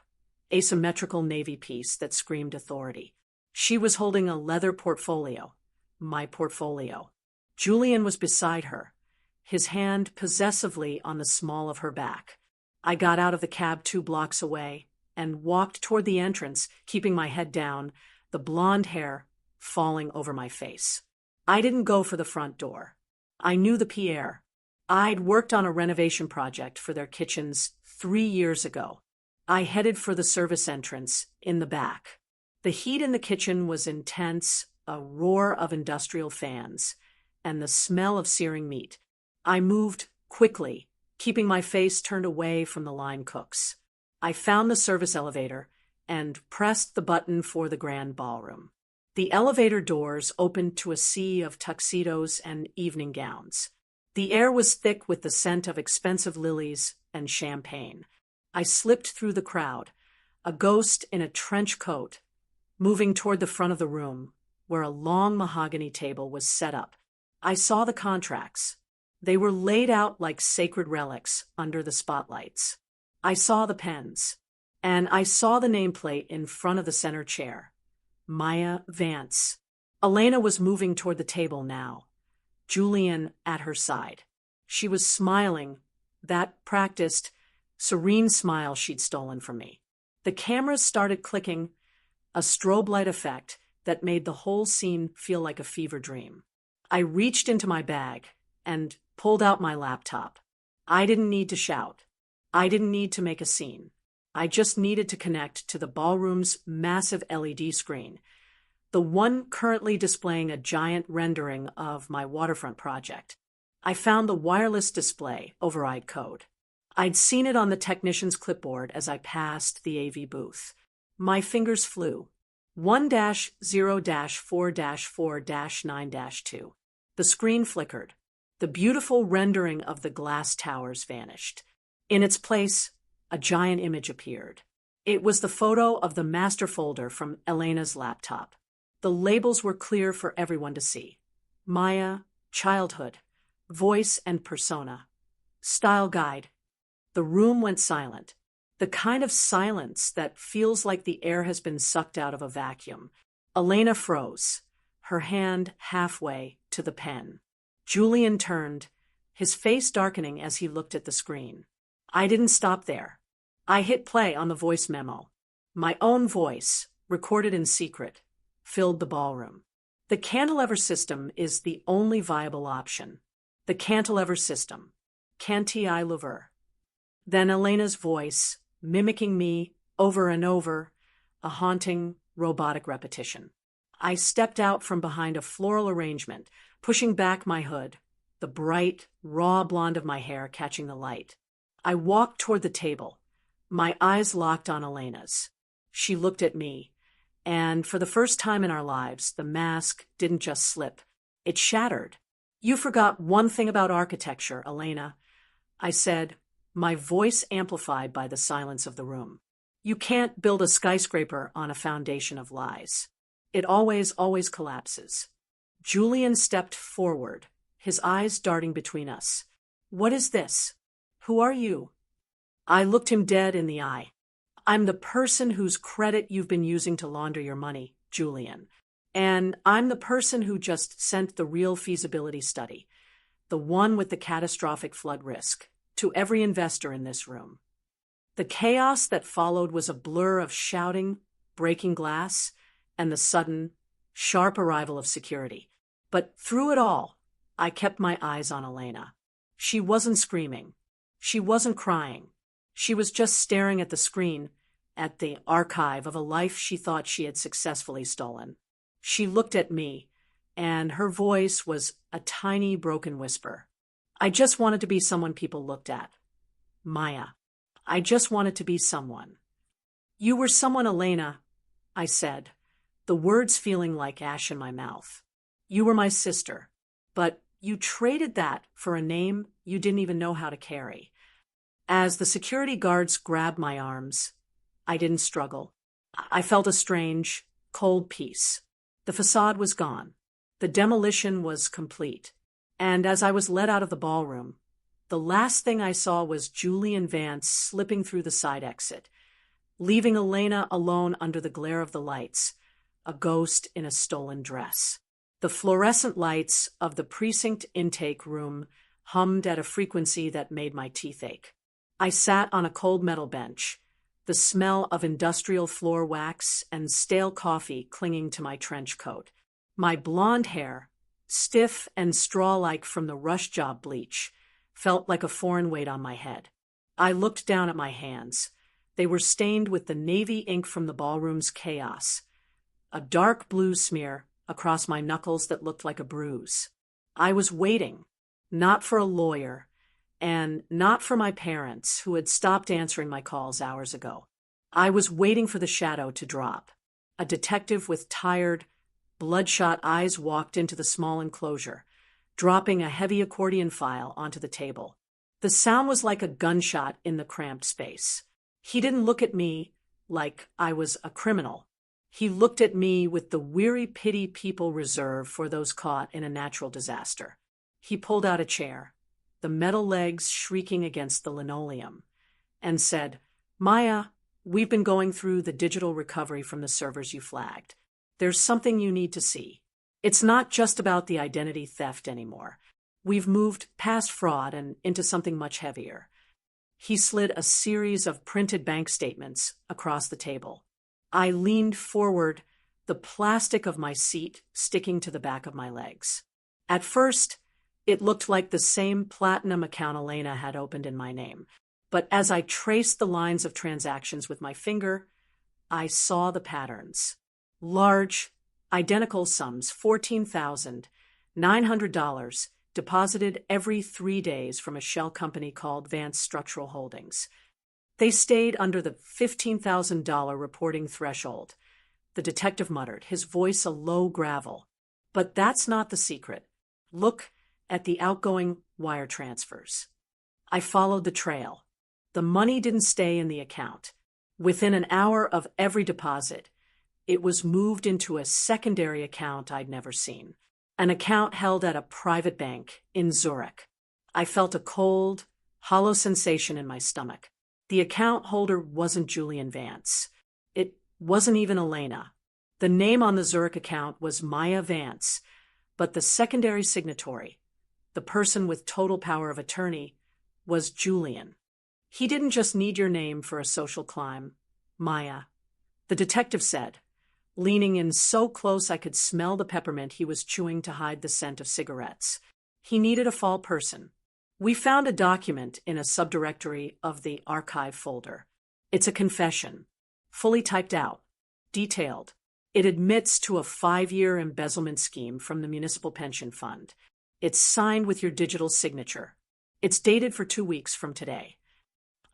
asymmetrical navy piece that screamed authority. She was holding a leather portfolio, my portfolio. Julian was beside her, his hand possessively on the small of her back. I got out of the cab 2 blocks away and walked toward the entrance, keeping my head down, the blonde hair falling over my face. I didn't go for the front door. I knew the Pierre. I'd worked on a renovation project for their kitchens 3 years ago. I headed for the service entrance in the back. The heat in the kitchen was intense, a roar of industrial fans, and the smell of searing meat. I moved quickly, keeping my face turned away from the line cooks. I found the service elevator and pressed the button for the grand ballroom. The elevator doors opened to a sea of tuxedos and evening gowns. The air was thick with the scent of expensive lilies and champagne. I slipped through the crowd, a ghost in a trench coat, moving toward the front of the room, where a long mahogany table was set up. I saw the contracts. They were laid out like sacred relics under the spotlights. I saw the pens, and I saw the nameplate in front of the center chair. Maya Vance. Elena was moving toward the table now, Julian at her side. She was smiling, that practiced, serene smile she'd stolen from me. The cameras started clicking, a strobe light effect that made the whole scene feel like a fever dream. I reached into my bag and pulled out my laptop. I didn't need to shout. I didn't need to make a scene. I just needed to connect to the ballroom's massive LED screen, the one currently displaying a giant rendering of my waterfront project. I found the wireless display override code. I'd seen it on the technician's clipboard as I passed the AV booth. My fingers flew. 1-0-4-4-9-2. The screen flickered. The beautiful rendering of the glass towers vanished. In its place, a giant image appeared. It was the photo of the master folder from Elena's laptop. The labels were clear for everyone to see. Maya, childhood, voice and persona, style guide. The room went silent. The kind of silence that feels like the air has been sucked out of a vacuum. Elena froze, her hand halfway to the pen. Julian turned, his face darkening as he looked at the screen. I didn't stop there. I hit play on the voice memo. My own voice, recorded in secret, filled the ballroom. The cantilever system is the only viable option. The cantilever system. Cantilever. Then Elena's voice, mimicking me over and over, a haunting, robotic repetition. I stepped out from behind a floral arrangement, pushing back my hood, the bright, raw blonde of my hair catching the light. I walked toward the table, my eyes locked on Elena's. She looked at me, and for the first time in our lives, the mask didn't just slip. It shattered. You forgot one thing about architecture, Elena, I said, my voice amplified by the silence of the room. You can't build a skyscraper on a foundation of lies. It always collapses. Julian stepped forward, his eyes darting between us. What is this? Who are you? I looked him dead in the eye. I'm the person whose credit you've been using to launder your money, Julian. And I'm the person who just sent the real feasibility study, the one with the catastrophic flood risk, to every investor in this room. The chaos that followed was a blur of shouting, breaking glass, and the sudden, sharp arrival of security. But through it all, I kept my eyes on Elena. She wasn't screaming. She wasn't crying. She was just staring at the screen, at the archive of a life she thought she had successfully stolen. She looked at me, and her voice was a tiny, broken whisper. I just wanted to be someone people looked at. Maya. I just wanted to be someone. You were someone, Elena, I said, the words feeling like ash in my mouth. You were my sister, but you traded that for a name you didn't even know how to carry. As the security guards grabbed my arms, I didn't struggle. I felt a strange, cold peace. The facade was gone. The demolition was complete. And as I was led out of the ballroom, the last thing I saw was Julian Vance slipping through the side exit, leaving Elena alone under the glare of the lights, a ghost in a stolen dress. The fluorescent lights of the precinct intake room hummed at a frequency that made my teeth ache. I sat on a cold metal bench, the smell of industrial floor wax and stale coffee clinging to my trench coat. My blonde hair, stiff and straw-like from the rush job bleach, felt like a foreign weight on my head. I looked down at my hands. They were stained with the navy ink from the ballroom's chaos, a dark blue smear across my knuckles that looked like a bruise. I was waiting, not for a lawyer, and not for my parents, who had stopped answering my calls hours ago. I was waiting for the shadow to drop. A detective with tired, bloodshot eyes walked into the small enclosure, dropping a heavy accordion file onto the table. The sound was like a gunshot in the cramped space. He didn't look at me, like I was a criminal. He looked at me with the weary pity people reserve for those caught in a natural disaster. He pulled out a chair, the metal legs shrieking against the linoleum, and said, "Maya, we've been going through the digital recovery from the servers you flagged. There's something you need to see. It's not just about the identity theft anymore. We've moved past fraud and into something much heavier." He slid a series of printed bank statements across the table. I leaned forward, the plastic of my seat sticking to the back of my legs. At first, it looked like the same platinum account Elena had opened in my name. But as I traced the lines of transactions with my finger, I saw the patterns. Large, identical sums, $14,900, deposited every 3 days from a shell company called Vance Structural Holdings. They stayed under the $15,000 reporting threshold. The detective muttered, his voice a low gravel. "But that's not the secret. Look at the outgoing wire transfers." I followed the trail. The money didn't stay in the account. Within an hour of every deposit, it was moved into a secondary account I'd never seen, an account held at a private bank in Zurich. I felt a cold, hollow sensation in my stomach. The account holder wasn't Julian Vance. It wasn't even Elena. The name on the Zurich account was Maya Vance, but the secondary signatory, the person with total power of attorney, was Julian. "He didn't just need your name for a social climb, Maya," the detective said, leaning in so close I could smell the peppermint he was chewing to hide the scent of cigarettes. "He needed a fall person. We found a document in a subdirectory of the archive folder. It's a confession, fully typed out, detailed. It admits to a 5-year embezzlement scheme from the municipal pension fund. It's signed with your digital signature. It's dated for 2 weeks from today."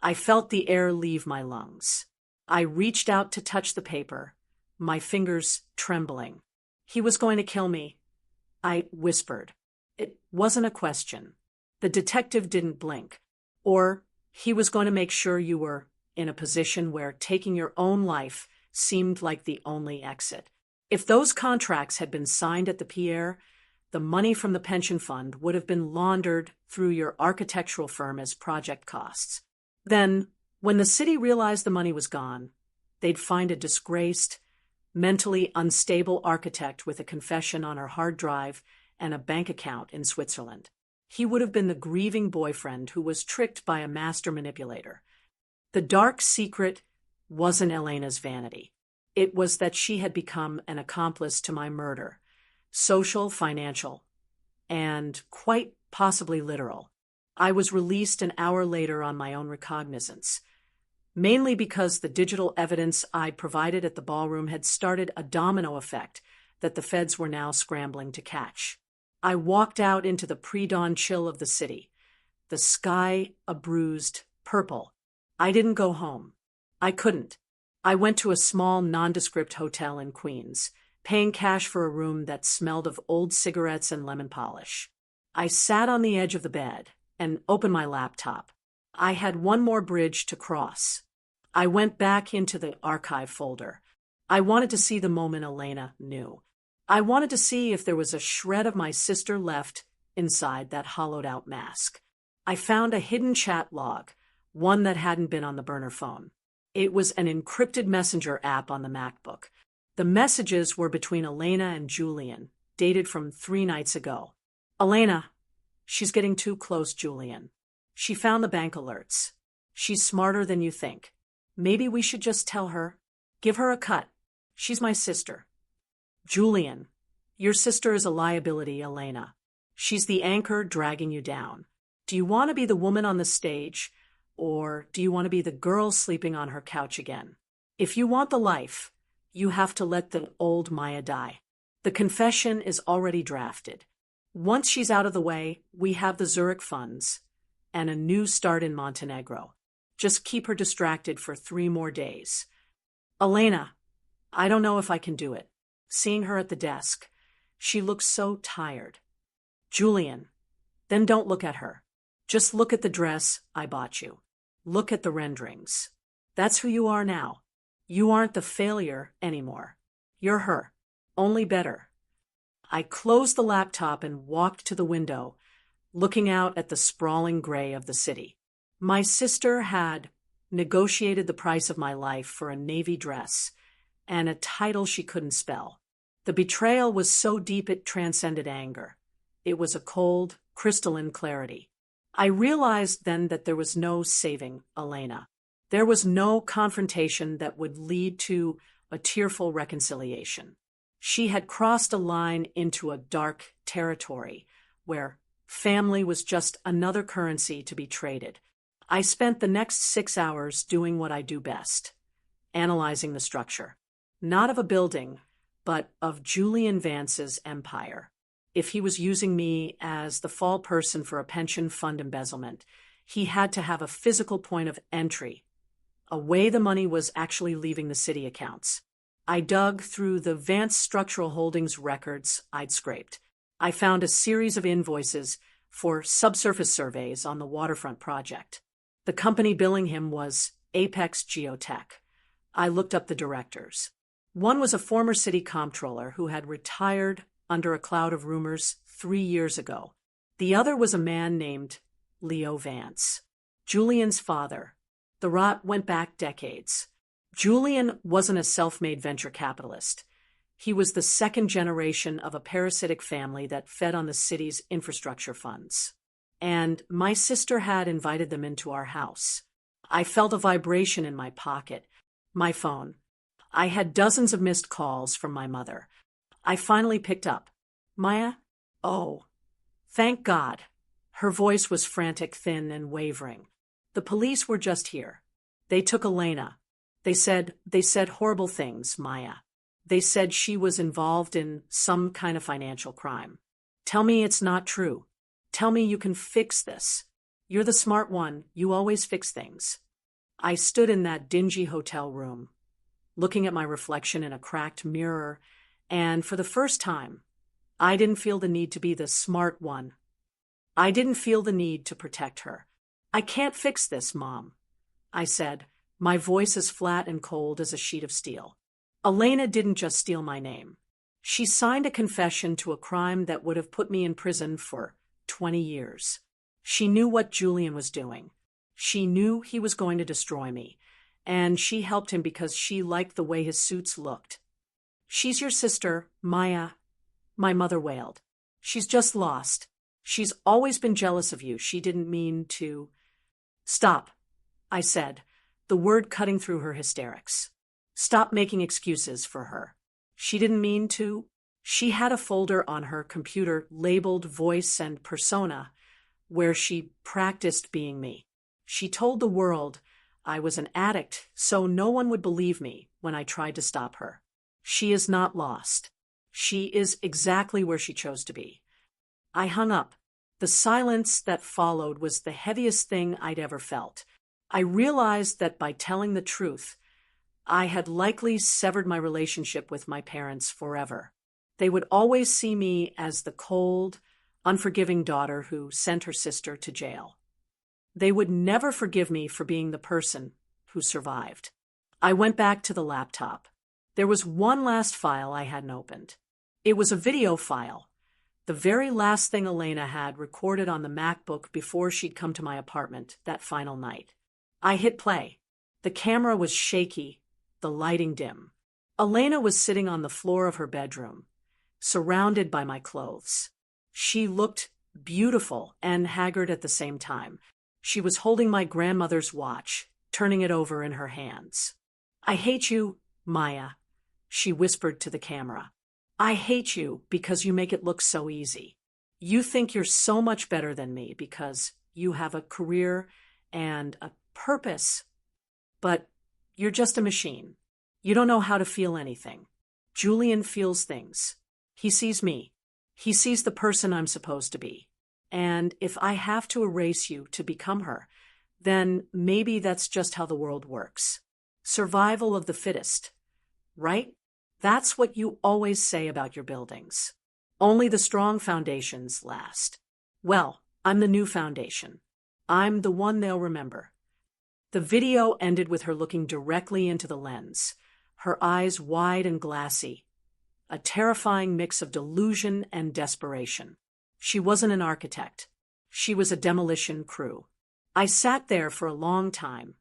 I felt the air leave my lungs. I reached out to touch the paper, my fingers trembling. "He was going to kill me," I whispered. It wasn't a question. The detective didn't blink. "Or he was going to make sure you were in a position where taking your own life seemed like the only exit. If those contracts had been signed at the Pierre, the money from the pension fund would have been laundered through your architectural firm as project costs. Then, when the city realized the money was gone, they'd find a disgraced, mentally unstable architect with a confession on her hard drive and a bank account in Switzerland. He would have been the grieving boyfriend who was tricked by a master manipulator. The dark secret wasn't Elena's vanity. It was that she had become an accomplice to my murder, social, financial, and quite possibly literal. I was released an hour later on my own recognizance, mainly because the digital evidence I'd provided at the ballroom had started a domino effect that the feds were now scrambling to catch. I walked out into the pre-dawn chill of the city, the sky a bruised purple. I didn't go home. I couldn't. I went to a small, nondescript hotel in Queens, paying cash for a room that smelled of old cigarettes and lemon polish. I sat on the edge of the bed and opened my laptop. I had one more bridge to cross. I went back into the archive folder. I wanted to see the moment Elena knew. I wanted to see if there was a shred of my sister left inside that hollowed-out mask. I found a hidden chat log, one that hadn't been on the burner phone. It was an encrypted messenger app on the MacBook. The messages were between Elena and Julian, dated from 3 nights ago. "Elena, she's getting too close, Julian. She found the bank alerts. She's smarter than you think. Maybe we should just tell her. Give her a cut. She's my sister. Julian, your sister is a liability, Elena. She's the anchor dragging you down. Do you want to be the woman on the stage, or do you want to be the girl sleeping on her couch again? If you want the life, you have to let the old Maya die. The confession is already drafted. Once she's out of the way, we have the Zurich funds and a new start in Montenegro. Just keep her distracted for 3 more days. Elena, I don't know if I can do it. Seeing her at the desk, she looks so tired. Julian, then don't look at her. Just look at the dress I bought you. Look at the renderings. That's who you are now. You aren't the failure anymore. You're her. Only better. I closed the laptop and walked to the window, looking out at the sprawling gray of the city. My sister had negotiated the price of my life for a navy dress and a title she couldn't spell. The betrayal was so deep it transcended anger. It was a cold, crystalline clarity. I realized then that there was no saving Elena. There was no confrontation that would lead to a tearful reconciliation. She had crossed a line into a dark territory where family was just another currency to be traded. I spent the next 6 hours doing what I do best, analyzing the structure, not of a building, but of Julian Vance's empire. If he was using me as the fall person for a pension fund embezzlement, he had to have a physical point of entry, a way the money was actually leaving the city accounts. I dug through the Vance Structural Holdings records I'd scraped. I found a series of invoices for subsurface surveys on the waterfront project. The company billing him was Apex Geotech. I looked up the directors. One was a former city comptroller who had retired under a cloud of rumors 3 years ago. The other was a man named Leo Vance, Julian's father. The rot went back decades. Julian wasn't a self-made venture capitalist. He was the second generation of a parasitic family that fed on the city's infrastructure funds. And my sister had invited them into our house. I felt a vibration in my pocket, my phone. I had dozens of missed calls from my mother. I finally picked up. Maya? Oh, thank God. Her voice was frantic, thin, and wavering. The police were just here. They took Elena. They said horrible things, Maya. They said she was involved in some kind of financial crime. Tell me it's not true. Tell me you can fix this. You're the smart one. You always fix things. I stood in that dingy hotel room, looking at my reflection in a cracked mirror, and for the first time, I didn't feel the need to be the smart one. I didn't feel the need to protect her. I can't fix this, Mom, I said, my voice as flat and cold as a sheet of steel. Elena didn't just steal my name. She signed a confession to a crime that would have put me in prison for 20 years. She knew what Julian was doing. She knew he was going to destroy me, and she helped him because she liked the way his suits looked. She's your sister, Maya, my mother wailed. She's just lost. She's always been jealous of you. She didn't mean to. Stop, I said, the word cutting through her hysterics. Stop making excuses for her. She didn't mean to. She had a folder on her computer labeled Voice and Persona, where she practiced being me. She told the world I was an addict, so no one would believe me when I tried to stop her. She is not lost. She is exactly where she chose to be. I hung up. The silence that followed was the heaviest thing I'd ever felt. I realized that by telling the truth, I had likely severed my relationship with my parents forever. They would always see me as the cold, unforgiving daughter who sent her sister to jail. They would never forgive me for being the person who survived. I went back to the laptop. There was one last file I hadn't opened. It was a video file, the very last thing Elena had recorded on the MacBook before she'd come to my apartment that final night. I hit play. The camera was shaky, the lighting dim. Elena was sitting on the floor of her bedroom, surrounded by my clothes. She looked beautiful and haggard at the same time. She was holding my grandmother's watch, turning it over in her hands. I hate you, Maya, she whispered to the camera. I hate you because you make it look so easy. You think you're so much better than me because you have a career and a purpose. But you're just a machine. You don't know how to feel anything. Julian feels things. He sees me. He sees the person I'm supposed to be. And if I have to erase you to become her, then maybe that's just how the world works. Survival of the fittest, right? That's what you always say about your buildings. Only the strong foundations last. Well, I'm the new foundation. I'm the one they'll remember. The video ended with her looking directly into the lens, her eyes wide and glassy, a terrifying mix of delusion and desperation. She wasn't an architect. She was a demolition crew. I sat there for a long time,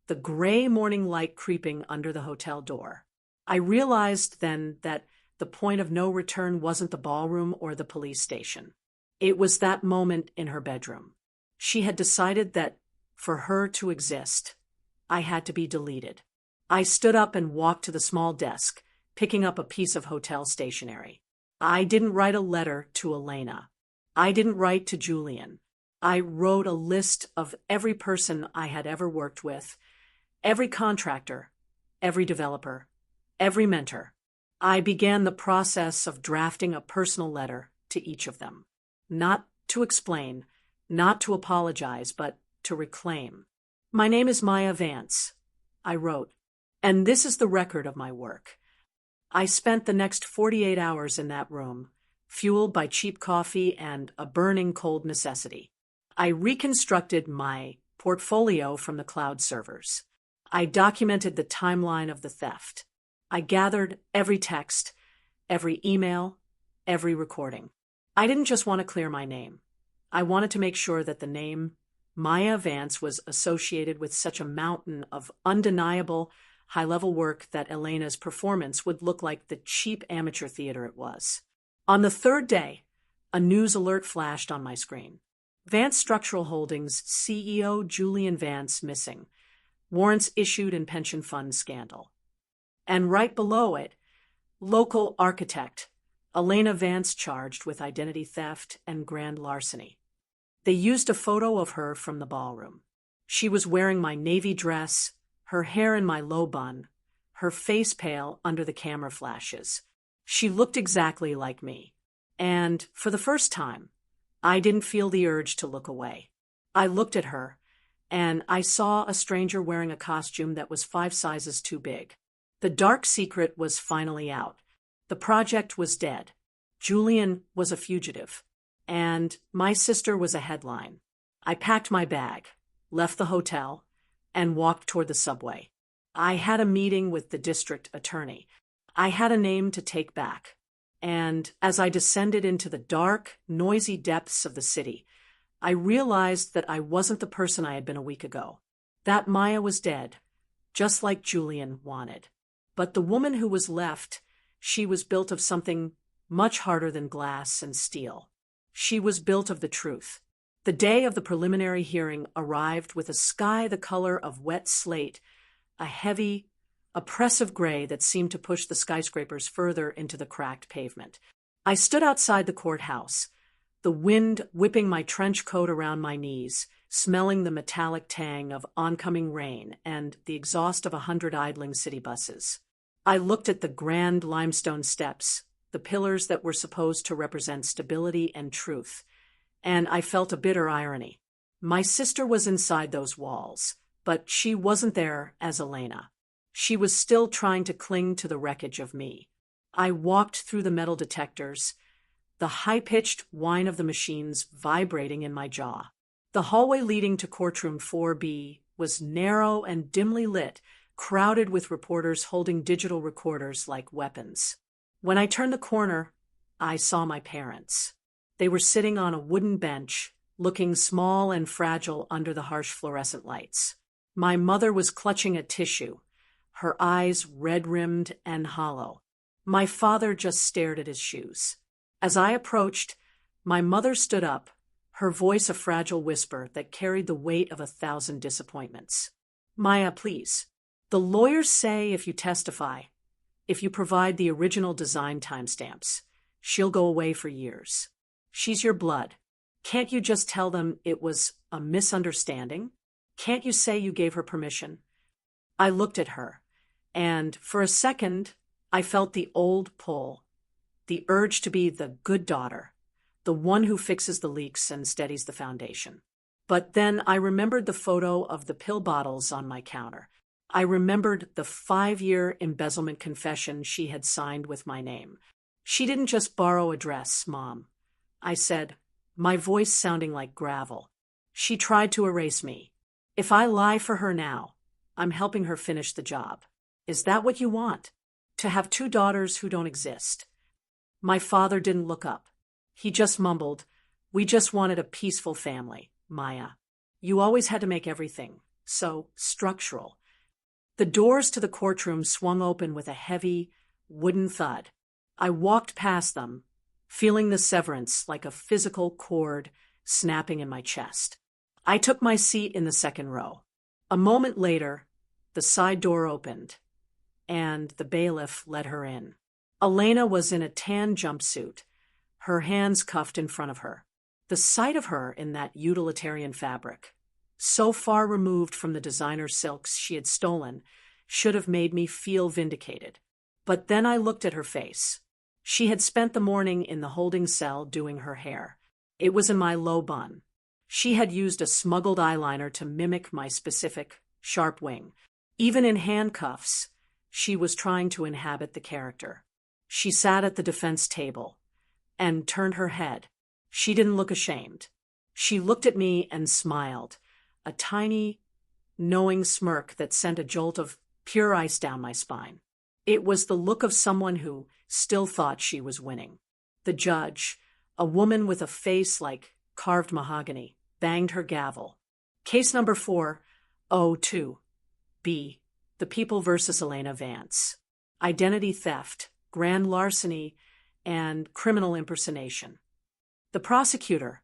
the gray morning light creeping under the hotel door. I realized then that the point of no return wasn't the ballroom or the police station. It was that moment in her bedroom. She had decided that, for her to exist, I had to be deleted. I stood up and walked to the small desk, picking up a piece of hotel stationery. I didn't write a letter to Elena. I didn't write to Julian. I wrote a list of every person I had ever worked with, every contractor, every developer, every mentor. I began the process of drafting a personal letter to each of them. Not to explain, not to apologize, but to reclaim. "My name is Maya Vance," I wrote, "and this is the record of my work." I spent the next 48 hours in that room, fueled by cheap coffee and a burning cold necessity. I reconstructed my portfolio from the cloud servers. I documented the timeline of the theft. I gathered every text, every email, every recording. I didn't just want to clear my name. I wanted to make sure that the name Maya Vance was associated with such a mountain of undeniable, high-level work that Elena's performance would look like the cheap amateur theater it was. On the third day, a news alert flashed on my screen. Vance Structural Holdings CEO Julian Vance missing. Warrants issued in pension fund scandal. And right below it, local architect Elena Vance charged with identity theft and grand larceny. They used a photo of her from the ballroom. She was wearing my navy dress, her hair in my low bun, her face pale under the camera flashes. She looked exactly like me. And, for the first time, I didn't feel the urge to look away. I looked at her, and I saw a stranger wearing a costume that was 5 sizes too big. The dark secret was finally out. The project was dead. Julian was a fugitive. And my sister was a headline. I packed my bag, left the hotel, and walked toward the subway. I had a meeting with the district attorney. I had a name to take back. And as I descended into the dark, noisy depths of the city, I realized that I wasn't the person I had been a week ago. That Maya was dead, just like Julian wanted. But the woman who was left, she was built of something much harder than glass and steel. She was built of the truth. The day of the preliminary hearing arrived with a sky the color of wet slate, a heavy, oppressive gray that seemed to push the skyscrapers further into the cracked pavement. I stood outside the courthouse, the wind whipping my trench coat around my knees, smelling the metallic tang of oncoming rain and the exhaust of 100 idling city buses. I looked at the grand limestone steps, the pillars that were supposed to represent stability and truth, and I felt a bitter irony. My sister was inside those walls, but she wasn't there as Elena. She was still trying to cling to the wreckage of me. I walked through the metal detectors, the high-pitched whine of the machines vibrating in my jaw. The hallway leading to courtroom 4B was narrow and dimly lit, crowded with reporters holding digital recorders like weapons. When I turned the corner, I saw my parents. They were sitting on a wooden bench, looking small and fragile under the harsh fluorescent lights. My mother was clutching at tissue, her eyes red-rimmed and hollow. My father just stared at his shoes. As I approached, my mother stood up, her voice a fragile whisper that carried the weight of 1,000 disappointments. "Maya, please. The lawyers say if you testify, if you provide the original design timestamps, she'll go away for years. She's your blood. Can't you just tell them it was a misunderstanding? Can't you say you gave her permission?" I looked at her, and for a second, I felt the old pull, the urge to be the good daughter, the one who fixes the leaks and steadies the foundation. But then I remembered the photo of the pill bottles on my counter. I remembered the 5-year embezzlement confession she had signed with my name. "She didn't just borrow a dress, Mom," I said, my voice sounding like gravel. "She tried to erase me. If I lie for her now, I'm helping her finish the job." Is that what you want? To have two daughters who don't exist? My father didn't look up. He just mumbled, "We just wanted a peaceful family, Maya. You always had to make everything so structural." The doors to the courtroom swung open with a heavy, wooden thud. I walked past them, feeling the severance like a physical cord snapping in my chest. I took my seat in the second row. A moment later, the side door opened, and the bailiff let her in. Elena was in a tan jumpsuit, her hands cuffed in front of her. The sight of her in that utilitarian fabric, so far removed from the designer silks she had stolen, should have made me feel vindicated. But then I looked at her face. She had spent the morning in the holding cell doing her hair. It was in my low bun. She had used a smuggled eyeliner to mimic my specific, sharp wing. Even in handcuffs, she was trying to inhabit the character. She sat at the defense table and turned her head. She didn't look ashamed. She looked at me and smiled, a tiny, knowing smirk that sent a jolt of pure ice down my spine. It was the look of someone who still thought she was winning. The judge, a woman with a face like carved mahogany, banged her gavel. Case number 402, B. The People versus Elena Vance. Identity theft, grand larceny, and criminal impersonation. The prosecutor,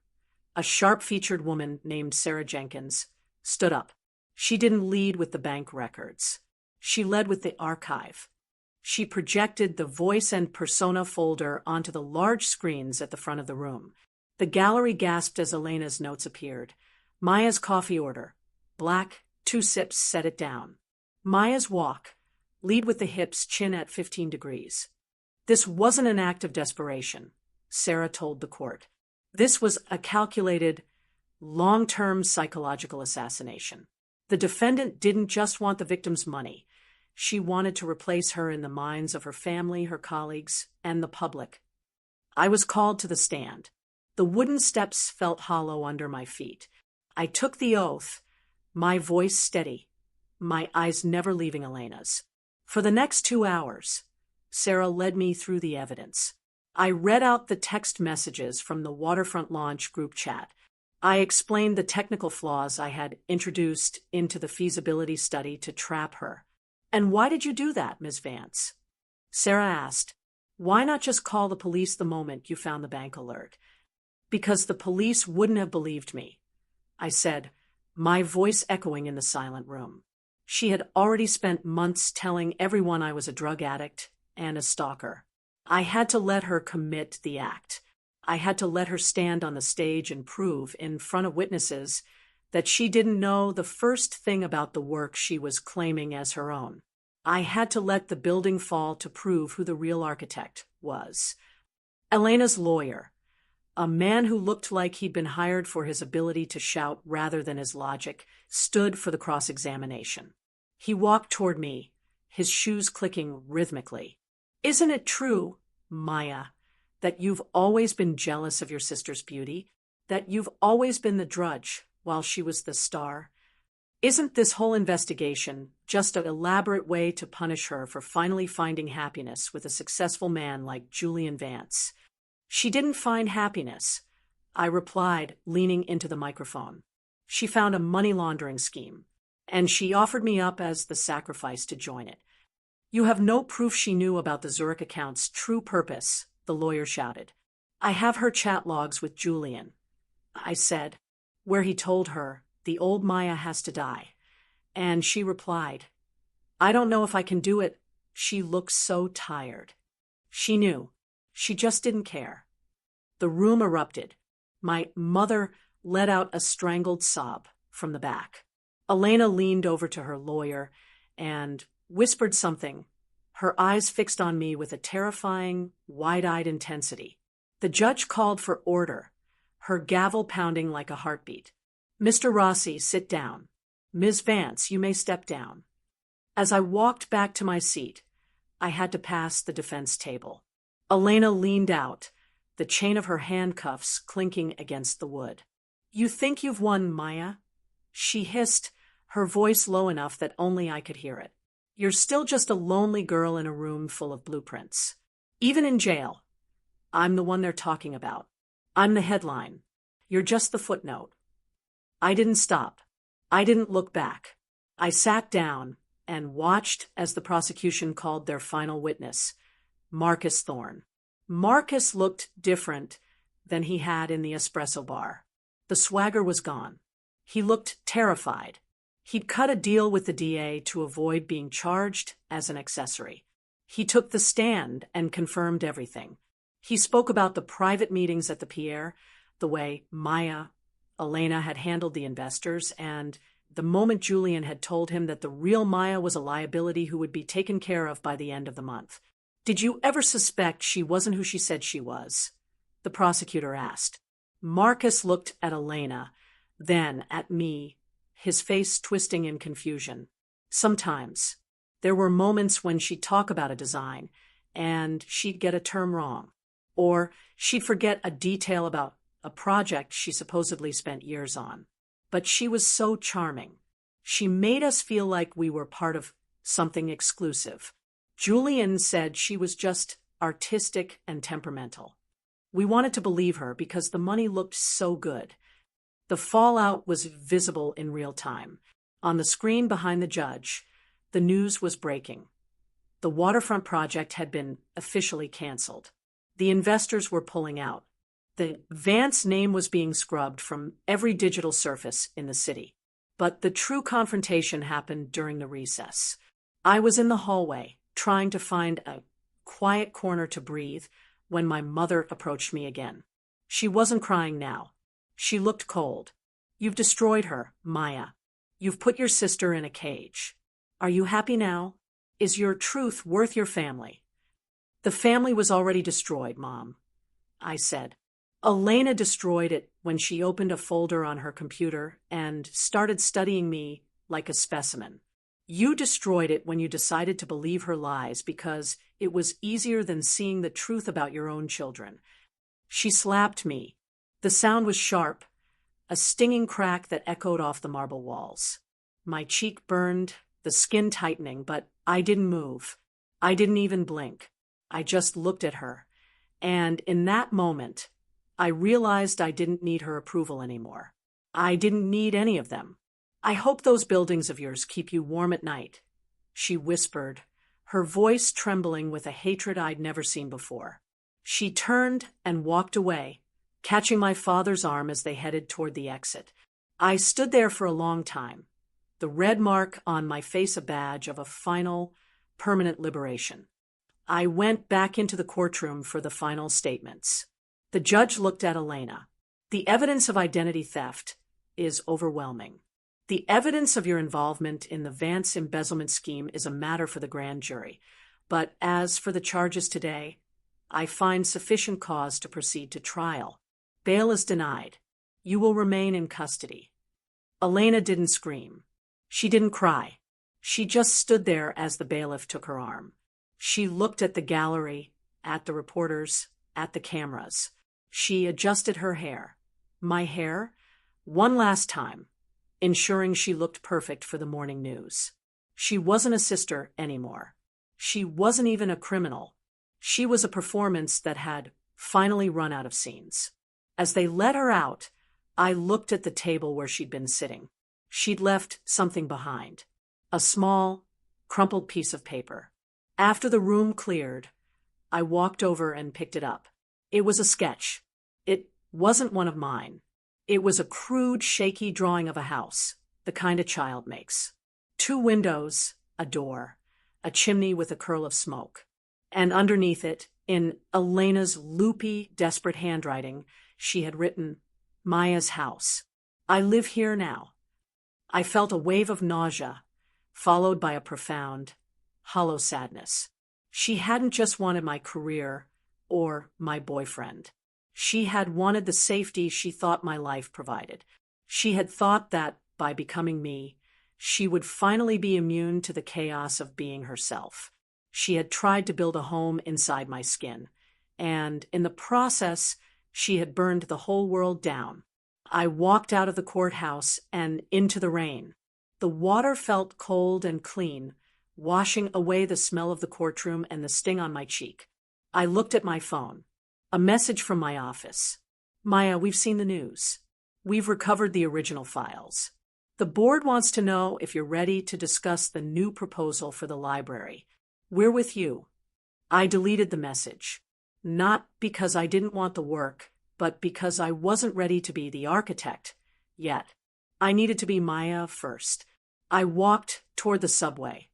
a sharp-featured woman named Sarah Jenkins, stood up. She didn't lead with the bank records. She led with the archive. She projected the voice and persona folder onto the large screens at the front of the room. The gallery gasped as Elena's notes appeared. Maya's coffee order. Black, 2 sips, set it down. Maya's walk. Lead with the hips, chin at 15 degrees. This wasn't an act of desperation, Sarah told the court. This was a calculated, long-term psychological assassination. The defendant didn't just want the victim's money. She wanted to replace her in the minds of her family, her colleagues, and the public. I was called to the stand. The wooden steps felt hollow under my feet. I took the oath, my voice steady, my eyes never leaving Elena's. For the next 2 hours, Sarah led me through the evidence. I read out the text messages from the Waterfront Launch group chat. I explained the technical flaws I had introduced into the feasibility study to trap her. "And why did you do that, Ms. Vance?" Sarah asked. "Why not just call the police the moment you found the bank alert?" "Because the police wouldn't have believed me," I said, my voice echoing in the silent room. She had already spent months telling everyone I was a drug addict and a stalker. I had to let her commit the act. I had to let her stand on the stage and prove, in front of witnesses, that she didn't know the first thing about the work she was claiming as her own. I had to let the building fall to prove who the real architect was. Elena's lawyer, a man who looked like he'd been hired for his ability to shout rather than his logic, stood for the cross-examination. He walked toward me, his shoes clicking rhythmically. "Isn't it true, Maya, that you've always been jealous of your sister's beauty? That you've always been the drudge while she was the star? Isn't this whole investigation just an elaborate way to punish her for finally finding happiness with a successful man like Julian Vance?" "She didn't find happiness," I replied, leaning into the microphone. "She found a money laundering scheme, and she offered me up as the sacrifice to join it." "You have no proof she knew about the Zurich account's true purpose," the lawyer shouted. "I have her chat logs with Julian," I said, "where he told her the old Maya has to die." And she replied, "I don't know if I can do it." She looked so tired. She knew. She just didn't care. The room erupted. My mother let out a strangled sob from the back. Elena leaned over to her lawyer and whispered something, her eyes fixed on me with a terrifying, wide-eyed intensity. The judge called for order, her gavel pounding like a heartbeat. "Mr. Rossi, sit down. Ms. Vance, you may step down." As I walked back to my seat, I had to pass the defense table. Elena leaned out, the chain of her handcuffs clinking against the wood. "You think you've won, Maya?" she hissed, her voice low enough that only I could hear it. You're still just a lonely girl in a room full of blueprints. Even in jail, I'm the one they're talking about. I'm the headline. You're just the footnote. I didn't stop. I didn't look back. I sat down and watched as the prosecution called their final witness, Marcus Thorne. Marcus looked different than he had in the espresso bar. The swagger was gone. He looked terrified. He'd cut a deal with the DA to avoid being charged as an accessory. He took the stand and confirmed everything. He spoke about the private meetings at the Pierre, the way Elena had handled the investors, and the moment Julian had told him that the real Maya was a liability who would be taken care of by the end of the month. Did you ever suspect she wasn't who she said she was? The prosecutor asked. Marcus looked at Elena, then at me, his face twisting in confusion. Sometimes. There were moments when she'd talk about a design, and she'd get a term wrong. Or she'd forget a detail about a project she supposedly spent years on. But she was so charming. She made us feel like we were part of something exclusive. Julian said she was just artistic and temperamental. We wanted to believe her because the money looked so good. The fallout was visible in real time. On the screen behind the judge, the news was breaking. The waterfront project had been officially canceled. The investors were pulling out. The Vance name was being scrubbed from every digital surface in the city. But the true confrontation happened during the recess. I was in the hallway, trying to find a quiet corner to breathe, when my mother approached me again. She wasn't crying now. She looked cold. You've destroyed her, Maya. You've put your sister in a cage. Are you happy now? Is your truth worth your family? The family was already destroyed, Mom, I said. Elena destroyed it when she opened a folder on her computer and started studying me like a specimen. You destroyed it when you decided to believe her lies because it was easier than seeing the truth about your own children. She slapped me. The sound was sharp, a stinging crack that echoed off the marble walls. My cheek burned, the skin tightening, but I didn't move. I didn't even blink. I just looked at her. And in that moment, I realized I didn't need her approval anymore. I didn't need any of them. I hope those buildings of yours keep you warm at night, she whispered, her voice trembling with a hatred I'd never seen before. She turned and walked away, catching my father's arm as they headed toward the exit. I stood there for a long time, the red mark on my face a badge of a final, permanent liberation. I went back into the courtroom for the final statements. The judge looked at Elena. The evidence of identity theft is overwhelming. The evidence of your involvement in the Vance embezzlement scheme is a matter for the grand jury. But as for the charges today, I find sufficient cause to proceed to trial. Bail is denied. You will remain in custody. Elena didn't scream. She didn't cry. She just stood there as the bailiff took her arm. She looked at the gallery, at the reporters, at the cameras. She adjusted her hair. My hair? One last time, ensuring she looked perfect for the morning news. She wasn't a sister anymore. She wasn't even a criminal. She was a performance that had finally run out of scenes. As they let her out, I looked at the table where she'd been sitting. She'd left something behind. A small, crumpled piece of paper. After the room cleared, I walked over and picked it up. It was a sketch. It wasn't one of mine. It was a crude, shaky drawing of a house, the kind a child makes. 2 windows, a door, a chimney with a curl of smoke. And underneath it, in Elena's loopy, desperate handwriting, she had written, Maya's house. I live here now. I felt a wave of nausea, followed by a profound, hollow sadness. She hadn't just wanted my career or my boyfriend. She had wanted the safety she thought my life provided. She had thought that, by becoming me, she would finally be immune to the chaos of being herself. She had tried to build a home inside my skin, and in the process, she had burned the whole world down. I walked out of the courthouse and into the rain. The water felt cold and clean, washing away the smell of the courtroom and the sting on my cheek. I looked at my phone. A message from my office. Maya, we've seen the news. We've recovered the original files. The board wants to know if you're ready to discuss the new proposal for the library. We're with you. I deleted the message. Not because I didn't want the work, but because I wasn't ready to be the architect yet. I needed to be Maya first. I walked toward the subway,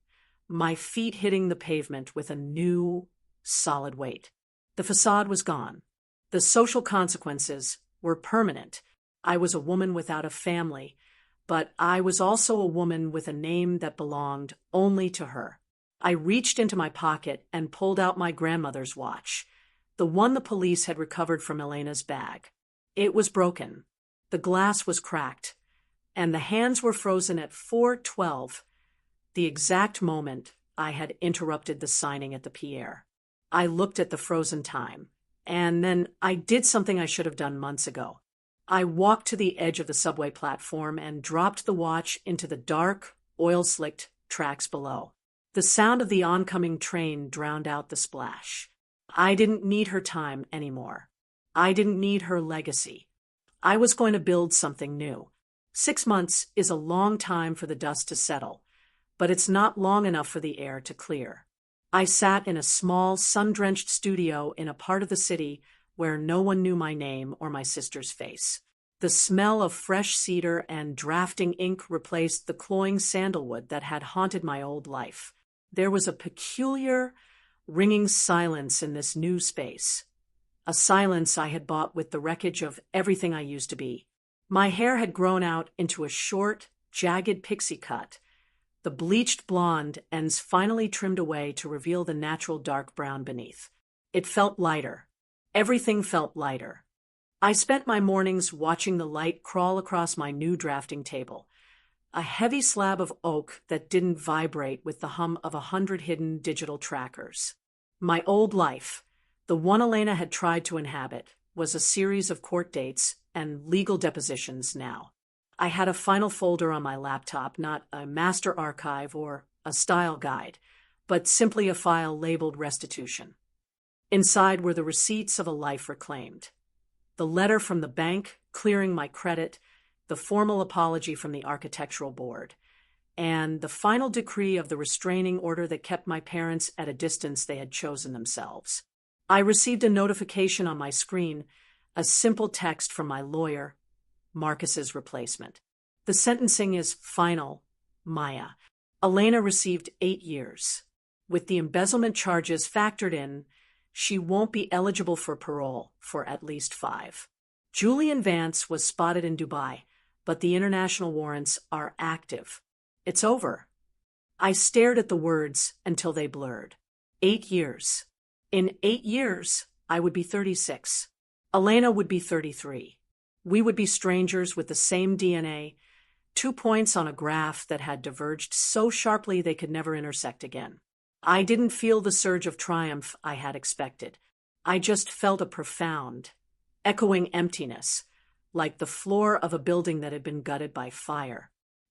my feet hitting the pavement with a new, solid weight. The facade was gone. The social consequences were permanent. I was a woman without a family, but I was also a woman with a name that belonged only to her. I reached into my pocket and pulled out my grandmother's watch, the one the police had recovered from Elena's bag. It was broken. The glass was cracked, and the hands were frozen at 4:12, the exact moment I had interrupted the signing at the Pierre. I looked at the frozen time, and then I did something I should have done months ago. I walked to the edge of the subway platform and dropped the watch into the dark, oil-slicked tracks below. The sound of the oncoming train drowned out the splash. I didn't need her time anymore. I didn't need her legacy. I was going to build something new. 6 months is a long time for the dust to settle, but it's not long enough for the air to clear. I sat in a small, sun-drenched studio in a part of the city where no one knew my name or my sister's face. The smell of fresh cedar and drafting ink replaced the cloying sandalwood that had haunted my old life. There was a peculiar, ringing silence in this new space, a silence I had bought with the wreckage of everything I used to be. My hair had grown out into a short, jagged pixie cut, the bleached blonde ends finally trimmed away to reveal the natural dark brown beneath. It felt lighter. Everything felt lighter. I spent my mornings watching the light crawl across my new drafting table, a heavy slab of oak that didn't vibrate with the hum of 100 hidden digital trackers. My old life, the one Elena had tried to inhabit, was a series of court dates and legal depositions now. I had a final folder on my laptop, not a master archive or a style guide, but simply a file labeled restitution. Inside were the receipts of a life reclaimed. The letter from the bank clearing my credit, the formal apology from the architectural board, and the final decree of the restraining order that kept my parents at a distance they had chosen themselves. I received a notification on my screen, a simple text from my lawyer, Marcus's replacement. The sentencing is final, Maya. Elena received 8 years. With the embezzlement charges factored in, she won't be eligible for parole for at least 5. Julian Vance was spotted in Dubai, but the international warrants are active. It's over. I stared at the words until they blurred. 8 years. In 8 years, I would be 36. Elena would be 33. We would be strangers with the same DNA, 2 points on a graph that had diverged so sharply they could never intersect again. I didn't feel the surge of triumph I had expected. I just felt a profound, echoing emptiness, like the floor of a building that had been gutted by fire.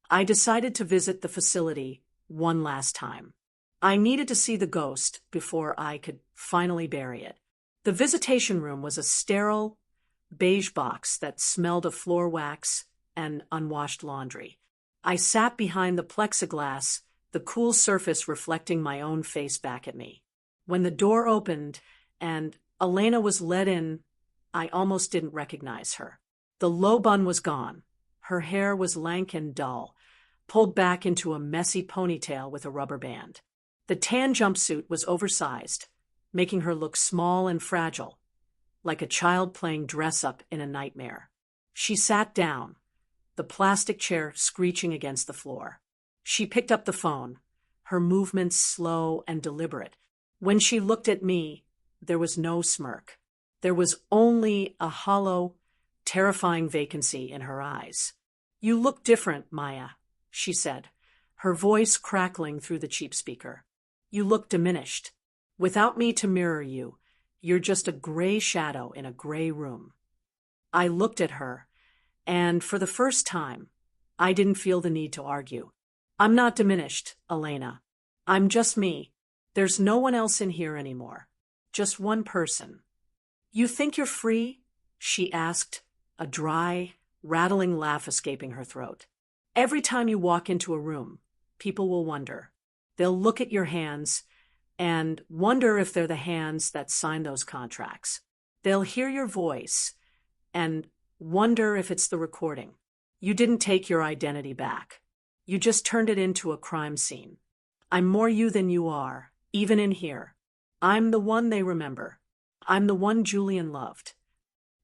I decided to visit the facility one last time. I needed to see the ghost before I could finally bury it. The visitation room was a sterile, beige box that smelled of floor wax and unwashed laundry. I sat behind the plexiglass, the cool surface reflecting my own face back at me. When the door opened and Elena was let in, I almost didn't recognize her. The low bun was gone. Her hair was lank and dull, pulled back into a messy ponytail with a rubber band. The tan jumpsuit was oversized, making her look small and fragile, like a child playing dress-up in a nightmare. She sat down, the plastic chair screeching against the floor. She picked up the phone, her movements slow and deliberate. When she looked at me, there was no smirk. There was only a hollow, terrifying vacancy in her eyes. "You look different, Maya," she said, her voice crackling through the cheap speaker. "You look diminished. Without me to mirror you, you're just a gray shadow in a gray room." I looked at her, and for the first time, I didn't feel the need to argue. "I'm not diminished, Elena. I'm just me. There's no one else in here anymore. Just one person. You think you're free? She asked, a dry, rattling laugh escaping her throat. Every time you walk into a room, people will wonder. They'll look at your hands and wonder if they're the hands that signed those contracts. They'll hear your voice and wonder if it's the recording. You didn't take your identity back. You just turned it into a crime scene. I'm more you than you are, even in here. I'm the one they remember. I'm the one Julian loved.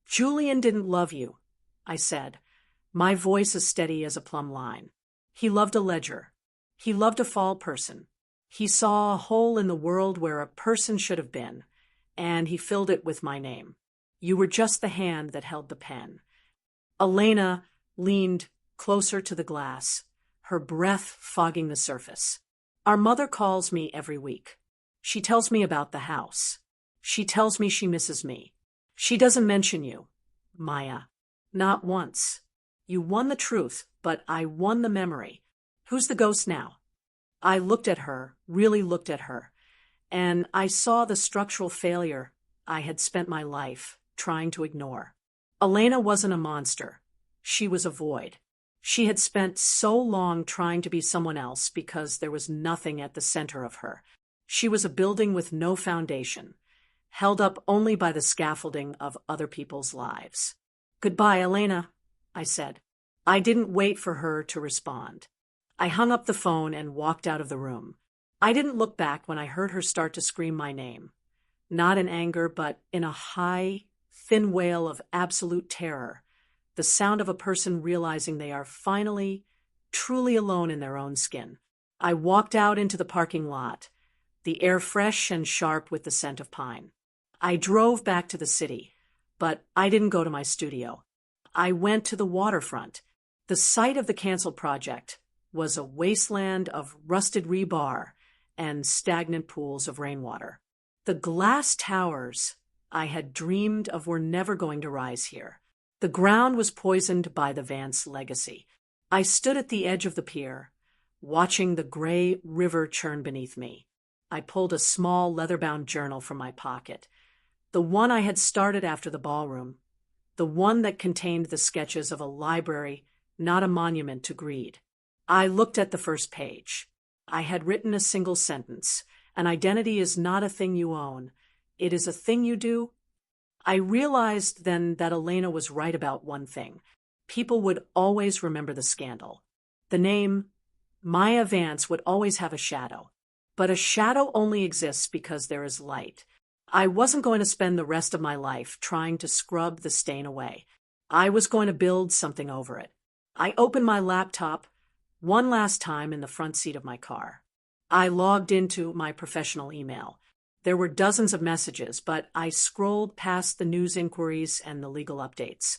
Julian didn't love you, I said, my voice as steady as a plumb line. He loved a ledger. He loved a fall person. He saw a hole in the world where a person should have been, and he filled it with my name. You were just the hand that held the pen. Elena leaned closer to the glass, her breath fogging the surface. Our mother calls me every week. She tells me about the house. She tells me she misses me. She doesn't mention you, Maya. Not once. You won the truth, but I won the memory. Who's the ghost now? I looked at her, really looked at her, and I saw the structural failure I had spent my life trying to ignore. Elena wasn't a monster. She was a void. She had spent so long trying to be someone else because there was nothing at the center of her. She was a building with no foundation, held up only by the scaffolding of other people's lives. Goodbye, Elena, I said. I didn't wait for her to respond. I hung up the phone and walked out of the room. I didn't look back when I heard her start to scream my name. Not in anger, but in a high, thin wail of absolute terror. The sound of a person realizing they are finally, truly alone in their own skin. I walked out into the parking lot, the air fresh and sharp with the scent of pine. I drove back to the city, but I didn't go to my studio. I went to the waterfront. The site of the canceled project was a wasteland of rusted rebar and stagnant pools of rainwater. The glass towers I had dreamed of were never going to rise here. The ground was poisoned by the Vance legacy. I stood at the edge of the pier, watching the gray river churn beneath me. I pulled a small leather-bound journal from my pocket, the one I had started after the ballroom, the one that contained the sketches of a library, not a monument to greed. I looked at the first page. I had written a single sentence. An identity is not a thing you own. It is a thing you do. I realized then that Elena was right about one thing. People would always remember the scandal. The name Maya Vance would always have a shadow. But a shadow only exists because there is light. I wasn't going to spend the rest of my life trying to scrub the stain away. I was going to build something over it. I opened my laptop one last time in the front seat of my car. I logged into my professional email. There were dozens of messages, but I scrolled past the news inquiries and the legal updates.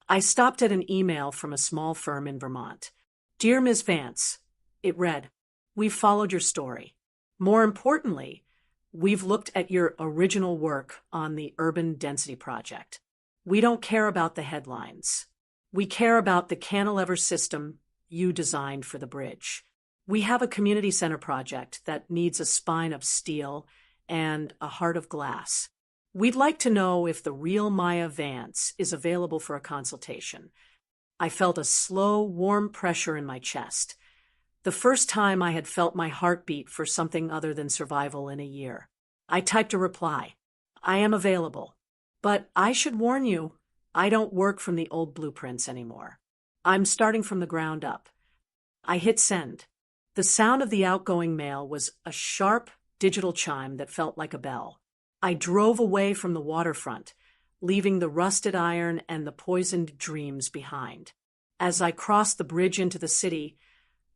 I stopped at an email from a small firm in Vermont. Dear Ms. Vance, it read, we've followed your story. More importantly, we've looked at your original work on the Urban Density Project. We don't care about the headlines. We care about the cantilever system you designed for the bridge. We have a community center project that needs a spine of steel and a heart of glass. We'd like to know if the real Maya Vance is available for a consultation. I felt a slow, warm pressure in my chest. The first time I had felt my heartbeat for something other than survival in a year. I typed a reply. I am available. But I should warn you, I don't work from the old blueprints anymore. I'm starting from the ground up. I hit send. The sound of the outgoing mail was a sharp digital chime that felt like a bell. I drove away from the waterfront, leaving the rusted iron and the poisoned dreams behind. As I crossed the bridge into the city,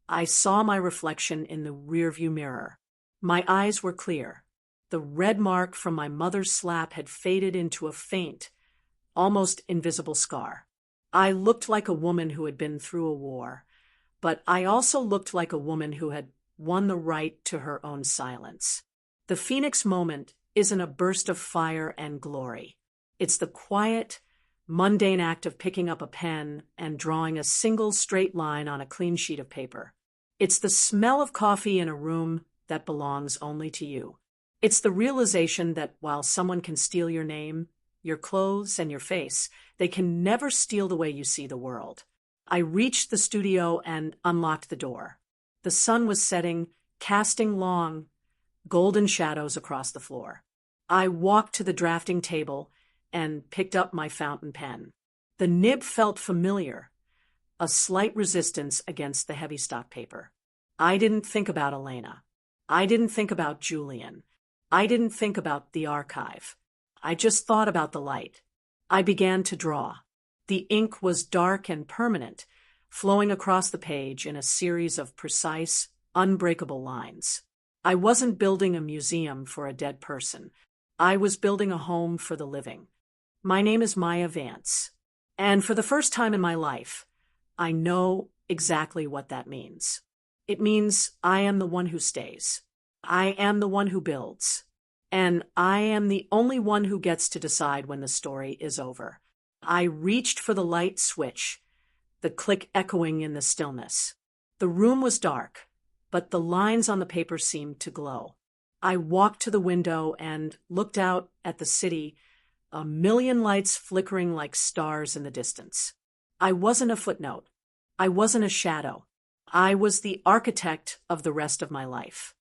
I saw my reflection in the rearview mirror. My eyes were clear. The red mark from my mother's slap had faded into a faint, almost invisible scar. I looked like a woman who had been through a war, but I also looked like a woman who had won the right to her own silence. The Phoenix moment isn't a burst of fire and glory. It's the quiet, mundane act of picking up a pen and drawing a single straight line on a clean sheet of paper. It's the smell of coffee in a room that belongs only to you. It's the realization that while someone can steal your name, your clothes, and your face, they can never steal the way you see the world. I reached the studio and unlocked the door. The sun was setting, casting long, golden shadows across the floor. I walked to the drafting table and picked up my fountain pen. The nib felt familiar, a slight resistance against the heavy stock paper. I didn't think about Elena. I didn't think about Julian. I didn't think about the archive. I just thought about the light. I began to draw. The ink was dark and permanent, flowing across the page in a series of precise, unbreakable lines. I wasn't building a museum for a dead person. I was building a home for the living. My name is Maya Vance, and for the first time in my life, I know exactly what that means. It means I am the one who stays. I am the one who builds. And I am the only one who gets to decide when the story is over. I reached for the light switch, the click echoing in the stillness. The room was dark, but the lines on the paper seemed to glow. I walked to the window and looked out at the city, a million lights flickering like stars in the distance. I wasn't a footnote. I wasn't a shadow. I was the architect of the rest of my life.